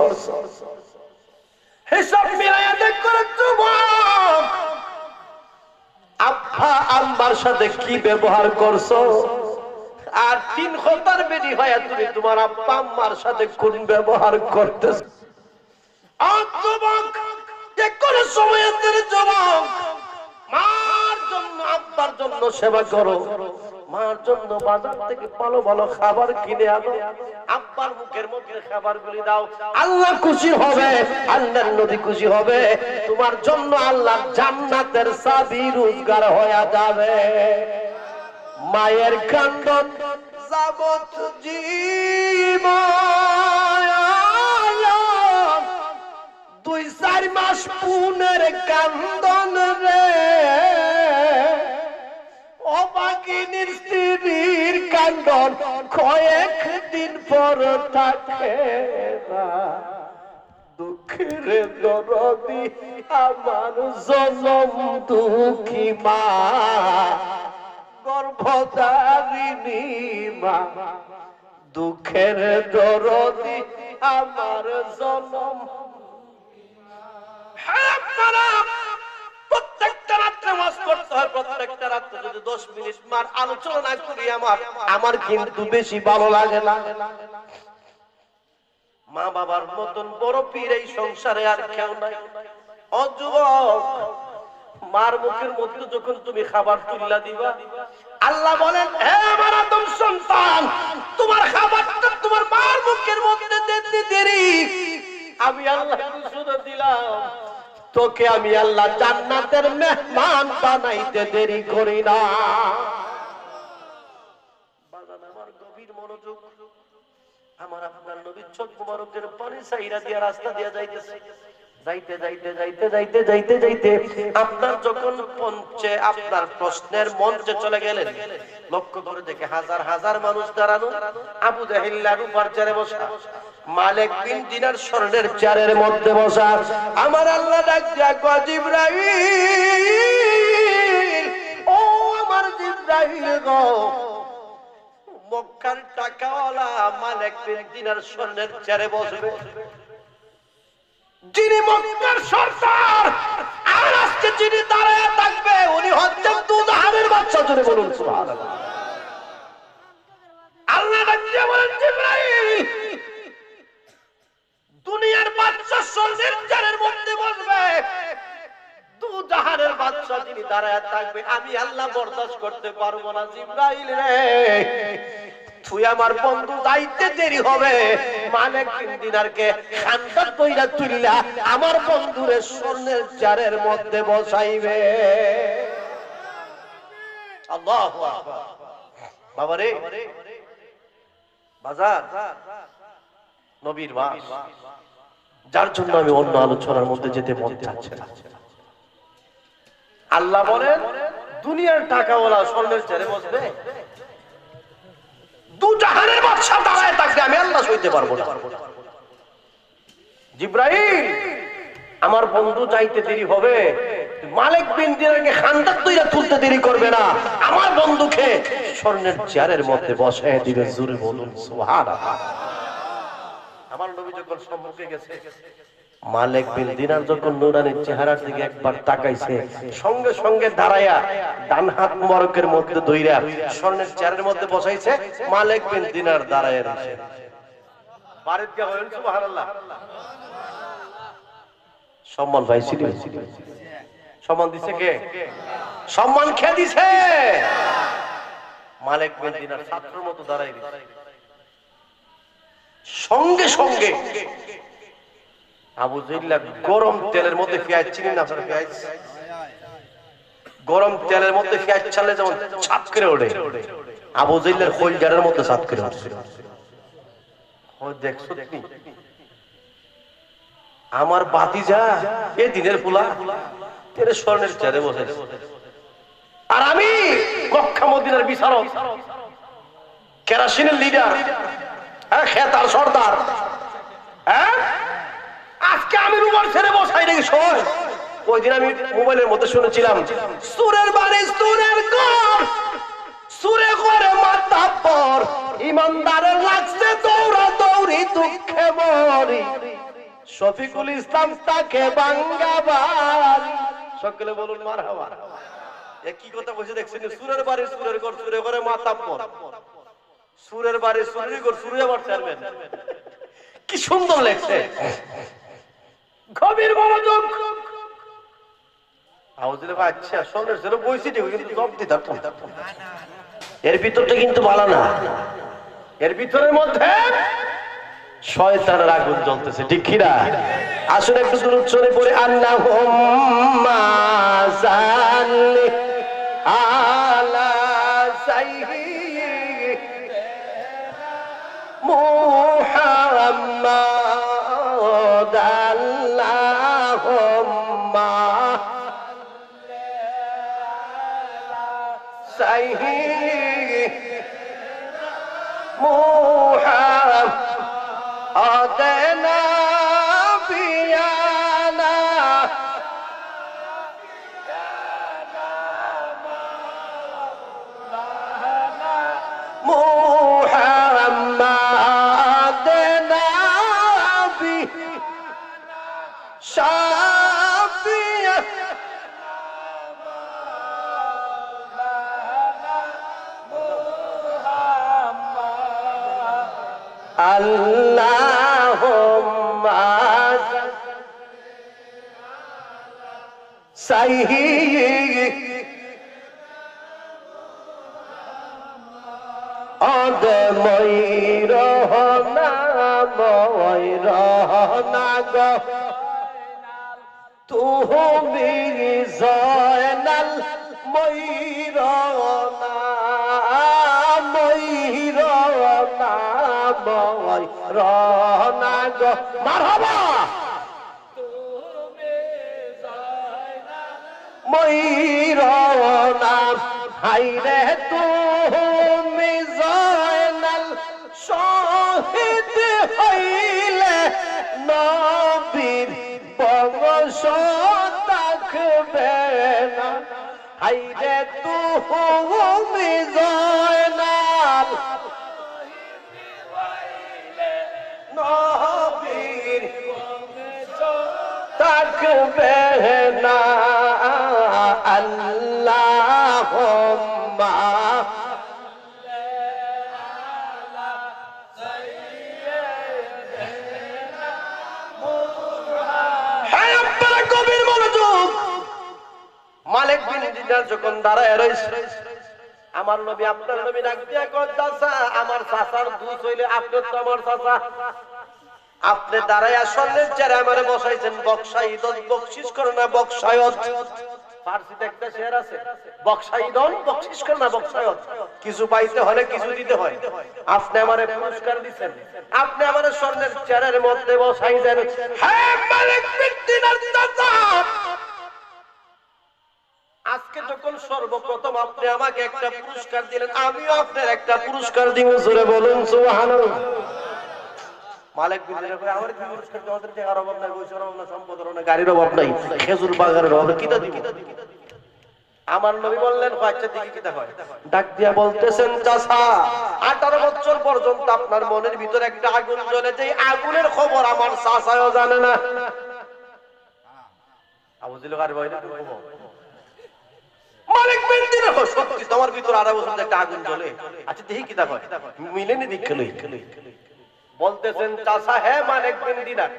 হিসাব মিলাইয়া দেখো যুবক। আব্বা আম্মার সাথে কি ব্যবহার করছো, আর 3 খতার বেরি হয়ে তুমি তোমার আব্বা আম্মার সাথে কোন ব্যবহার করতেছো। যুবক, যে কোন সময় যুবক মার জন্য আব্বার জন্য সেবা করো, মার জন্য বাজার থেকে ভালো ভালো খাবার কিনে আনো, আব্বার মুখের মধ্যে খাবারগুলি দাও, আল্লাহ খুশি হবে, আল্লাহর নবী খুশি হবে, তোমার জন্য আল্লাহ জান্নাতের চাবি রোজগার হয়ে যাবে। মায়ের কান্দন যাবত জীবন, 2-4 মাস পুনের কান্দন রে, অবাগিনীর স্ত্রীর কান্দন কয়েকদিন পর থাকে না। দুঃখের দরদি আমার জনম দুঃখী মা, গর্ভধারিণী মা, দুঃখের দরদি আমার জনম। প্রত্যেকটা রাত্রে ওয়াজ করতে হয়, প্রত্যেকটা রাত্রে যদি 10 মিনিট মার আলোচনা করি আমার কিন্তু বেশি ভালো লাগে না। মা বাবার মতন বড় পীর এই সংসারে আর কেউ নাই। ও যুবক, মার মুখের মধ্যে যখন তুমি খাবার তুল্লা দিবা, আল্লাহ বলেন, হে আমার আদম সন্তান, তোমার খাবারটা তোমার মার মুখের মধ্যে দিতে দেরি, আমি আল্লাহ ঘোষণা দিলাম, তোকে আমি আল্লাহ জান্নাতের মেহমান বানাইতে দেরি করি না। বাজান আমার গভীর মনোযোগ, আমার আপনার নবীর চোখ মুবারকের পানি সাইরা দিয়া রাস্তা দিয়া যাইতেছে, যাইতে যাইতে যাইতে যাইতে যাইতে যাইতে আপনার যখন পঞ্চে আপনার প্রশ্নের মঞ্চে চলে গেলেন, লক্ষ্য করে দেখে হাজার হাজার মানুষ দাঁড়ানো, আবু জাহিল্লার উপর চেয়ারে বসা, মালিক বিন দিনার স্বর্ণের চেয়ারের মধ্যে বসা। আমার আল্লাহ ডাক দিয়া কয়, জিবরাইল, ও আমার জিবরাইল গো, মক্কার টাকাওয়ালা মালিক বিন দিনার স্বর্ণের চেয়ারে বসবে, যিনি মক্কার সরদার, আর আজকে যিনি দাঁড়ায় থাকবে উনি হচ্ছেন দুজাহানের বাদশা। জোরে বলুন সুবহানাল্লাহ। আল্লাহ ডাকিয়ে বলেন, জিবরাইল, দুনিয়ার বাদশা স্বর্ণের চেয়ারের মধ্যে বসবে, দুজাহানের বাদশা যিনি দাঁড়ায় থাকবে, আমি আল্লাহ বরদাস্ত করতে পারবো না। জিবরাইল রে, তুই আমার বন্ধু যাইতে দেরি হবে, মালিক বিন দিনারকে খান্দার কইরা তুইলা আমার বন্ধুরে স্বর্ণের চেয়ারের মধ্যে বসাইবে। আল্লাহু আকবার। বাবারে বাজার নবীর বাস, যার জন্য আমি অন্য আলোচনার মধ্যে যেতে মন চাচ্ছে না। আল্লাহ বলেন দুনিয়ার টাকাওয়ালা স্বর্ণের চেয়ারে বসবে, দু জাহানের বাদশা দাঁড়ায় থাকবে, আমি আল্লাহ সইতে পারবো না। জিব্রাইল আমার বন্ধু যাইতে দেরি হবে, মালিক বিন দিনারকে খান্দাক কইরা তুলতে দেরি করবে না, আমার বন্ধুকে স্বর্ণের চেয়ারের মধ্যে বসায় দিবে। জোরে বলুন সুবহানাল্লাহ। আমার নবী যখন সম্মুখে গেছে, মালিক বিন দিনার যখন নুরানির চেহারার দিকে একবার তাকাইছে, সঙ্গে সঙ্গে দাঁড়ায়া ডান হাত মোবারকের মধ্যে ধইরা স্বর্ণের চেয়ারের মধ্যে বসাইছে। মালিক বিন দিনার দাঁড়ায়া রইছে। বাড়িতে গিয়ে বলেন সুবহানাল্লাহ। সম্মান পাইছিল? সম্মান দিছে কে? সম্মান কে দিছে? মালিক বিন দিনার ছাত্রের মতো দাঁড়াই দিছে। সঙ্গে সঙ্গে আবু জাহল গরম তেলের মধ্যে পেঁয়াজ, চিনি না আপনারা পেঁয়াজ? গরম তেলের মধ্যে পেঁয়াজ ছাড়লে যেমন ছাপ করে ওঠে, আবু জাহলের কলজারের মধ্যে ছাপ করে ওঠে। দেখছো আমার বাতিজা এ দিনের ফুলা তেরে স্বর্ণের চেয়ারে বসে, আর আমি মক্কা মদিনার বিচারক, কেরাসিনের লিডার, খেতার সর্দার। আজকে আমি রুমাল ছেড়ে বসাই রেখে শোয়। ওই দিন আমি মোবাইলের মধ্যে শুনেছিলাম, সুরের বাড়ি সুরের ঘর, সুরে করে মাথা পর, ইমানদারের লাগছে দৌড়া দৌড়ি, দুঃখে মরি, শফিকুল ইসলাম তাকে বাঙ্গাবার। সকলে বলুন মারহাবা। কি কথা বলছে দেখছেন? সুরের বাড়ি সুরের ঘর, সুরে করে মাথা পর, সুরের বাড়ি সুরের ঘর, সুরে আবার ছাড়বেন। কি সুন্দর লেখছে, গভীর মনোযোগ। আচ্ছা স্বর্ণের চেয়ারে বইছি কিন্তু গপ্তি থাকতো, এর ভিতরটা কিন্তু ভালো না, এর ভিতরের মধ্যে শয়তানের আগুন জ্বলতেছে, ঠিক কিনা? আসলে একটু দূর চলে পড়ে আল্লাহুম্মা সাল্লি আলা সাইয়্যিদিনা মুহাম্মাদ, আল্লাহুম্মা সাইয়্যিদিনা মুহাম্মাদ আদেনা বিয়ানা মুহাম্মাদ নবী শাফিয়া আল্লাহুম্মা সাইয়্যিদিনা অদ ময়ূরনা গো তুমি জয়নাল ময়ূরনা ময়ূরনা গো মারহাবা। ময়ূরনা হাইরে তুমি জয়নাল, শহীদ হইলে নবীর বংশ থাকবে না। হাইরে তুমি জয়নাল, নবীর থাকবে না। আল্লাহুম্মা গভীর মনোযোগ। মালিক বিন দিনার যখন দাঁড়ায় রয়েছে, আমার নবী আপনার নবী ডাক দিয়া কয়, চাচা আমার চাচার দুধ হইলে আপনি তো আমার চাচা, আপনি দাঁড়াইয়া স্বর্ণের চেয়ারে আমারে বসাইছেন, বকশাইদ বকশিস করে না বকশায়ত। ফার্সিতে একটা শের আছে, বকশাইদন বকশিশ কর না বকশায়ত, কিছু পাইতে হলে কিছু দিতে হয়। আপনি আমারে পুরস্কার দিবেন, আপনি আমারে স্বর্ণের চেয়ারের মধ্যে বসাইছেন। হ্যাঁ মালিক বিন দিনার চাচা, আজকে যখন সর্বপ্রথম আপনি আমাকে একটা পুরস্কার দিলেন, আমিও আপনার একটা পুরস্কার দিব। জোরে বলুন সুবহানাল্লাহ। মালিক বিন দিনার কয় আমার কি পুরস্কার দেওয়ার টাকার অভাব নাই, পয়সার অভাব নাই, সম্পদের অভাব নাই, গাড়ির অভাব নাই, খেজুর বাগানের অভাব, কিটা দিব? আমার নবী বললেন আচ্ছা দেখি কিটা হয়। ডাক দিয়া বলতেছেন চাচা 18 বছর পর্যন্ত আপনার মনের ভিতর একটা আগুন জ্বলে, যে আগুনের খবর আমার চাচাও জানে না। আবু জিল গার ভাই না মালিক বিন দিনার কয় সত্যি তোমার ভিতর 18 বছর একটা আগুন জ্বলে, আচ্ছা দেখি কিটা হয়, মিলেনি দেখলে বলতেছেন চাচা হ্যাঁ মালিক বিন দিনার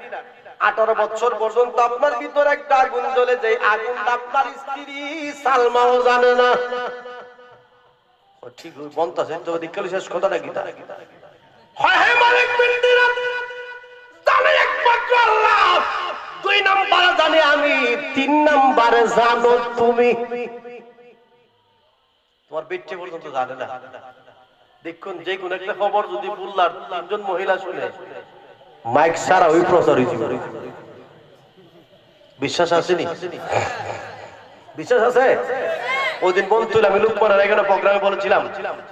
18 বছর পর্যন্ত আপনার ভিতর একটা আগুন জ্বলে, যে আগুনটা আপনার স্ত্রী সালমাও জানে না। ও ঠিক বলতাছেন তো দেখলে শেষ কথাটা কিটা? হয় হ্যাঁ মালিক বিন দিনার জানে একমাত্র আল্লাহ, 2 নম্বরে জানি আমি, 3 নম্বরে জানো তুমি। তোমার বেটে পর্যন্ত জানে না। দেখুন যে কোন একটা খবর যদি বললার 3 জন মহিলা শুনে, মাইক সারা ওই প্রচার হইছে। বিশ্বাস আসেনি? বিশ্বাস আছে? ওই দিন বলছিল আমি লুকমানের এখানে প্রোগ্রামে বলেছিলাম,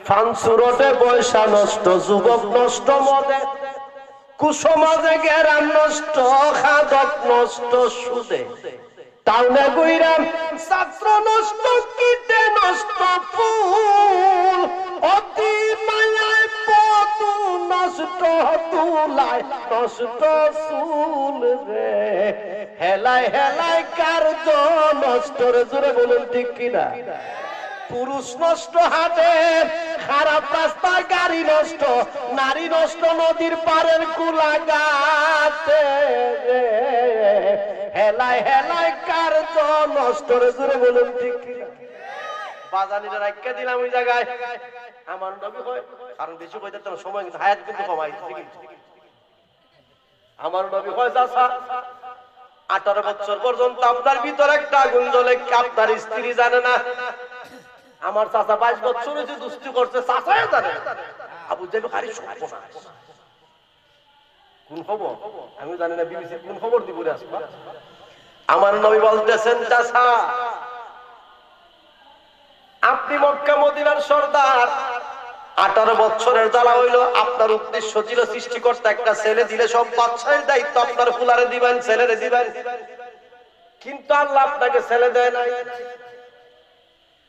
ফানসুরতে পয়সা নষ্ট, যুবক নষ্ট, মদে কুসমাজে গেরাম নষ্ট, খাদক নষ্ট, সুদে টাউনে গইরাম ছাত্র নষ্ট, কীটে নষ্ট, ফুল অতি মায়ায় পতু নষ্ট, তুলায় নষ্ট, চুল রে হেলায় হেলায় কার্য নষ্ট। রে জোরে বলুন ঠিক কিনা? পুরুষ নষ্ট হাতে, খারাপ রাস্তায় গাড়ি নষ্ট, নারী নষ্ট নদীর পারের কুলাগাতে, হেলায় হেলায় কার্য নষ্ট। রে জোরে বলুন ঠিক কিনা? বাজানিরা রাখতে দিলাম ওই জায়গায়। আমার নবী হয় কারণ বেশি কইতে তো সময় কিন্তু হায়াত কিন্তু কমাই দিচ্ছে। আমার নবী হয় চাচা 18 বছর পর্যন্ত আপনার ভিতর একটা আগুন জ্বলে, আপনার স্ত্রী জানে না। আমার চাচা 22 বছর হয়েছে দুষ্টি করছে, চাচাও জানে। আবু জেল খালি সর্বনাশ। কোন খবর আমি জানি না, বিবিসি কোন খবর দিব রে আসবা। আমার নবী বলতেছেন চাচা আপনি মক্কা মদিনার সর্দার, 18 বছরের জ্বালা হইলো, আপনার উদ্দেশ্য ছিল সৃষ্টিকর্তা একটা ছেলে দিলে সব বাদশাহের দায়িত্ব আপনার ফুলারে দিবেন, ছেলেরে দিবেন, কিন্তু আল্লাহ আপনাকে ছেলে দেয় নাই।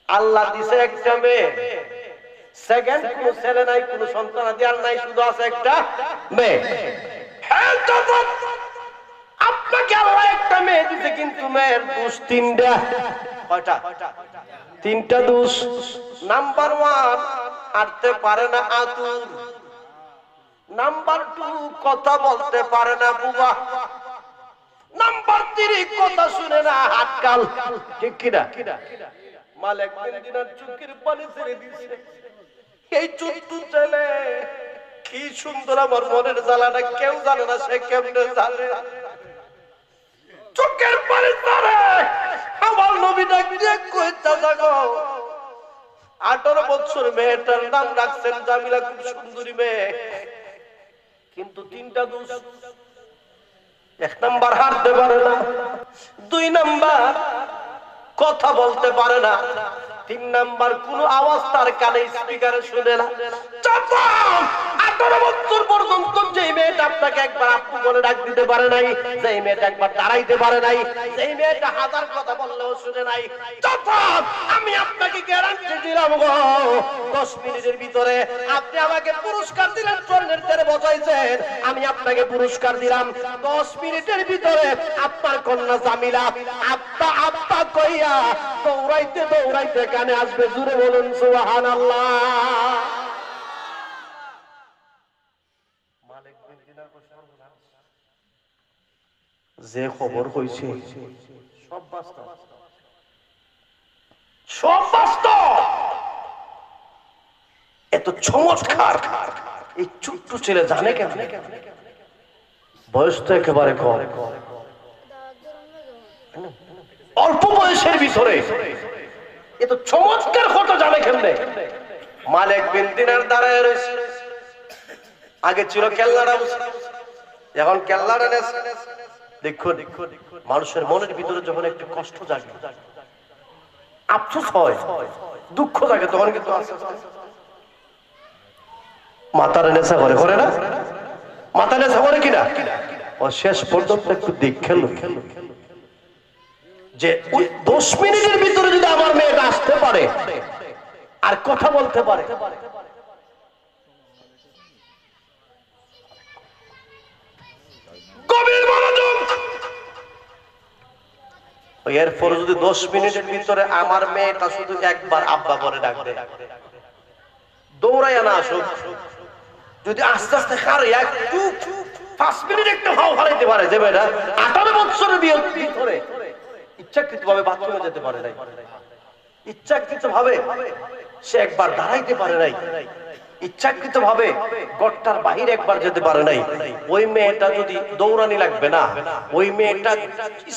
আল্লাহ দিছে একটা মেয়ে, সেকেন্ড কোন ছেলে নাই, কোন সন্তানাদি আর নাই, শুধু আছে একটা মেয়ে। আপনাকে আল্লাহ একটা মেয়ে দিছে, কিন্তু মেয়ের দোষ 3টা। কয়টা? 3টা দোষ। নাম্বার 1 হাঁটতে পারে না আতুর, নাম্বার 2 কথা বলতে পারে না বুবা, নাম্বার 3 কথা শুনে না হাতকাল। ঠিক কিনা? মালিক বিন দিনার চোখের পানি ছেড়ে দিয়েছে। এই ছোট্ট ছেলে কি সুন্দর, আমার মনের জ্বালাটা কেউ জানে না, সে কেমনে জানে। চোখের পানি ছেড়ে আমার নবী ডাক দিয়ে কইতা জাগো 18 বছর মেয়েটার নাম রাখছেন জামিলা, খুব সুন্দরী মেয়ে, কিন্তু 3টা দোষ। 1 নাম্বার হাঁটতে পারে না, 2 নাম্বার কথা বলতে পারে না, 3 নাম্বার কোন আওয়াজ তার কানে স্পিকারে শুনে না। 18 বছর পর্যন্ত যে মেয়েটা আপনাকে একবার আপু বলে ডাক দিতে পারে নাই, যে মেয়েটা একবার দাঁড়াইতে পারে নাই, যে মেয়েটা 1000 কথা বললেও শুনে নাই, আমি আপনাকে গ্যারান্টি দিলাম গো 10 মিনিটের ভিতরে আপনি আমাকে পুরস্কার দিলেন, স্বর্ণের তেরে বসাইছেন, আমি আপনাকে পুরস্কার দিলাম 10 মিনিটের ভিতরে আপনার কন্যা জামিলা আব্বা আব্বা কইয়া দৌড়াইতে দৌড়াইতে কানে আসবে। জুড়ে বলুন সুবহানাল্লাহ। মালিক বিন দিনার যে খবর হইছে সব বাস্তব, সব বাস্তব। এত চমৎকার এই ছোট্ট ছেলে জানে কেন? বয়স তো একেবারে কম। অল্প বয়সের ভিতরে এত চমৎকার ফটো জানে কেমনে? মালিক বিন দিনার দাঁড়ায় রয়েছে, আগে ছিল কেল্লাটা, এখন কেল্লাটা দেখুন। মানুষের মনের ভিতরে যখন একটু কষ্ট জাগে, আফসোস হয়, দুঃখ জাগে, তখন কিন্তু মাথার নেশা করে, করে না? মাথা নেশা করে কিনা? ও শেষ পর্যন্ত একটু দেখেন যে ওই 10 মিনিটের ভিতরে যদি আমার মেয়েটা আসতে পারে আর কথা বলতে পারে, গভীর মনোযোগ। এরপর যদি 10 মিনিটের ভিতরে আমার মেয়েটা শুধু একবার আব্বা বলে ডাকবে, দৌড়াইয়া না আসুক, যদি আস্তে আস্তে কারে একটু 5 মিনিট একটু হাও হারাইতে পারে, যে মেয়েটা 18 বছরের ভিতরে ইচ্ছাকৃত ভাবে বাথরুমে যেতে পারে নাই, ইচ্ছাকৃত ভাবে সে একবার দাঁড়াইতে পারে নাই, ইচ্ছাকৃত ভাবে গড়টার বাহিরে একবার যেতে পারে নাই, ওই মেয়েটা যদি দৌড়ানি লাগবে না, ওই মেয়েটা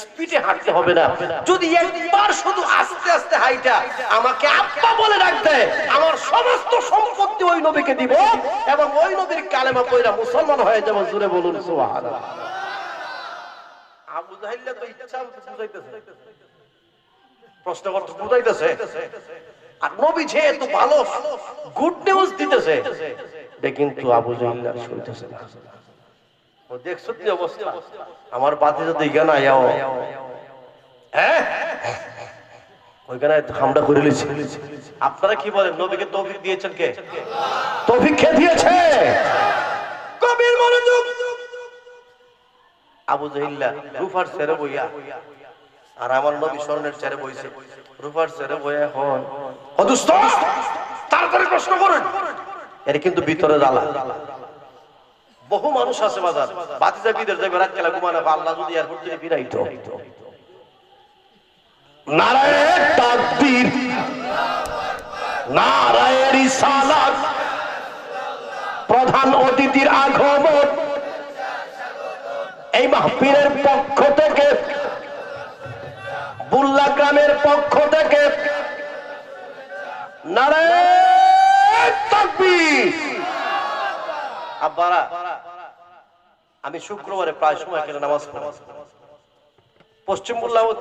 স্পিডে হাঁটতে হবে না, যদি একবার শুধু আস্তে আস্তে হাইটা আমাকে আব্বা বলে ডাকতে, আমার সমস্ত সম্পত্তি ওই নবীকে দিব এবং ওই নবীর কালেমা পড়া মুসলমান হয়ে যাব। জোরে বলুন সুবহানাল্লাহ। আবু জাহেল তো ইচ্ছা বুঝাইতেছে, প্রশ্ন করতে বুঝাইতেছে, আর নবী যেহেতু ভালো গুড নিউজ দিতেছে, কিন্তু আবু জাহেল শুনতেছে না। ও দেখছো কি অবস্থা? আমার বাতি যদি জ্ঞান আয়াও, হ্যাঁ ওইখানে হামলা করে লিছি। আপনারা কি বলেন, নবীকে তৌফিক দিয়েছেন কে? তৌফিক কে দিয়েছে? গভীর মনোযোগ। আবু জাহেল রুফার ছেড়ে বইয়া, আর আমার নবী স্বর্ণের চেয়ারে বইছে, রূপার চেয়ারে বইয়া হয় অদুস্ত। তারপরে প্রশ্ন করুন, এর কিন্তু ভিতরে জ্বালা। বহু মানুষ আছে বাজার, বাতিজা বিদের যাবে রাত খেলা ঘুমানো, আল্লাহ যদি এয়ারপোর্ট থেকে ফিরাইতো। নারায়ে তাকবীর, নারায়ে রিসালাত, প্রধান অতিথির আগমন, এই মাহফিলের পক্ষ থেকে, বুল্লা গ্রামের পক্ষ থেকে নারায়ে তাকবীর। আব্বারা, আমি শুক্রবারে প্রায় সময় এখানে নামাজ পড়ি। পশ্চিম বুল্লা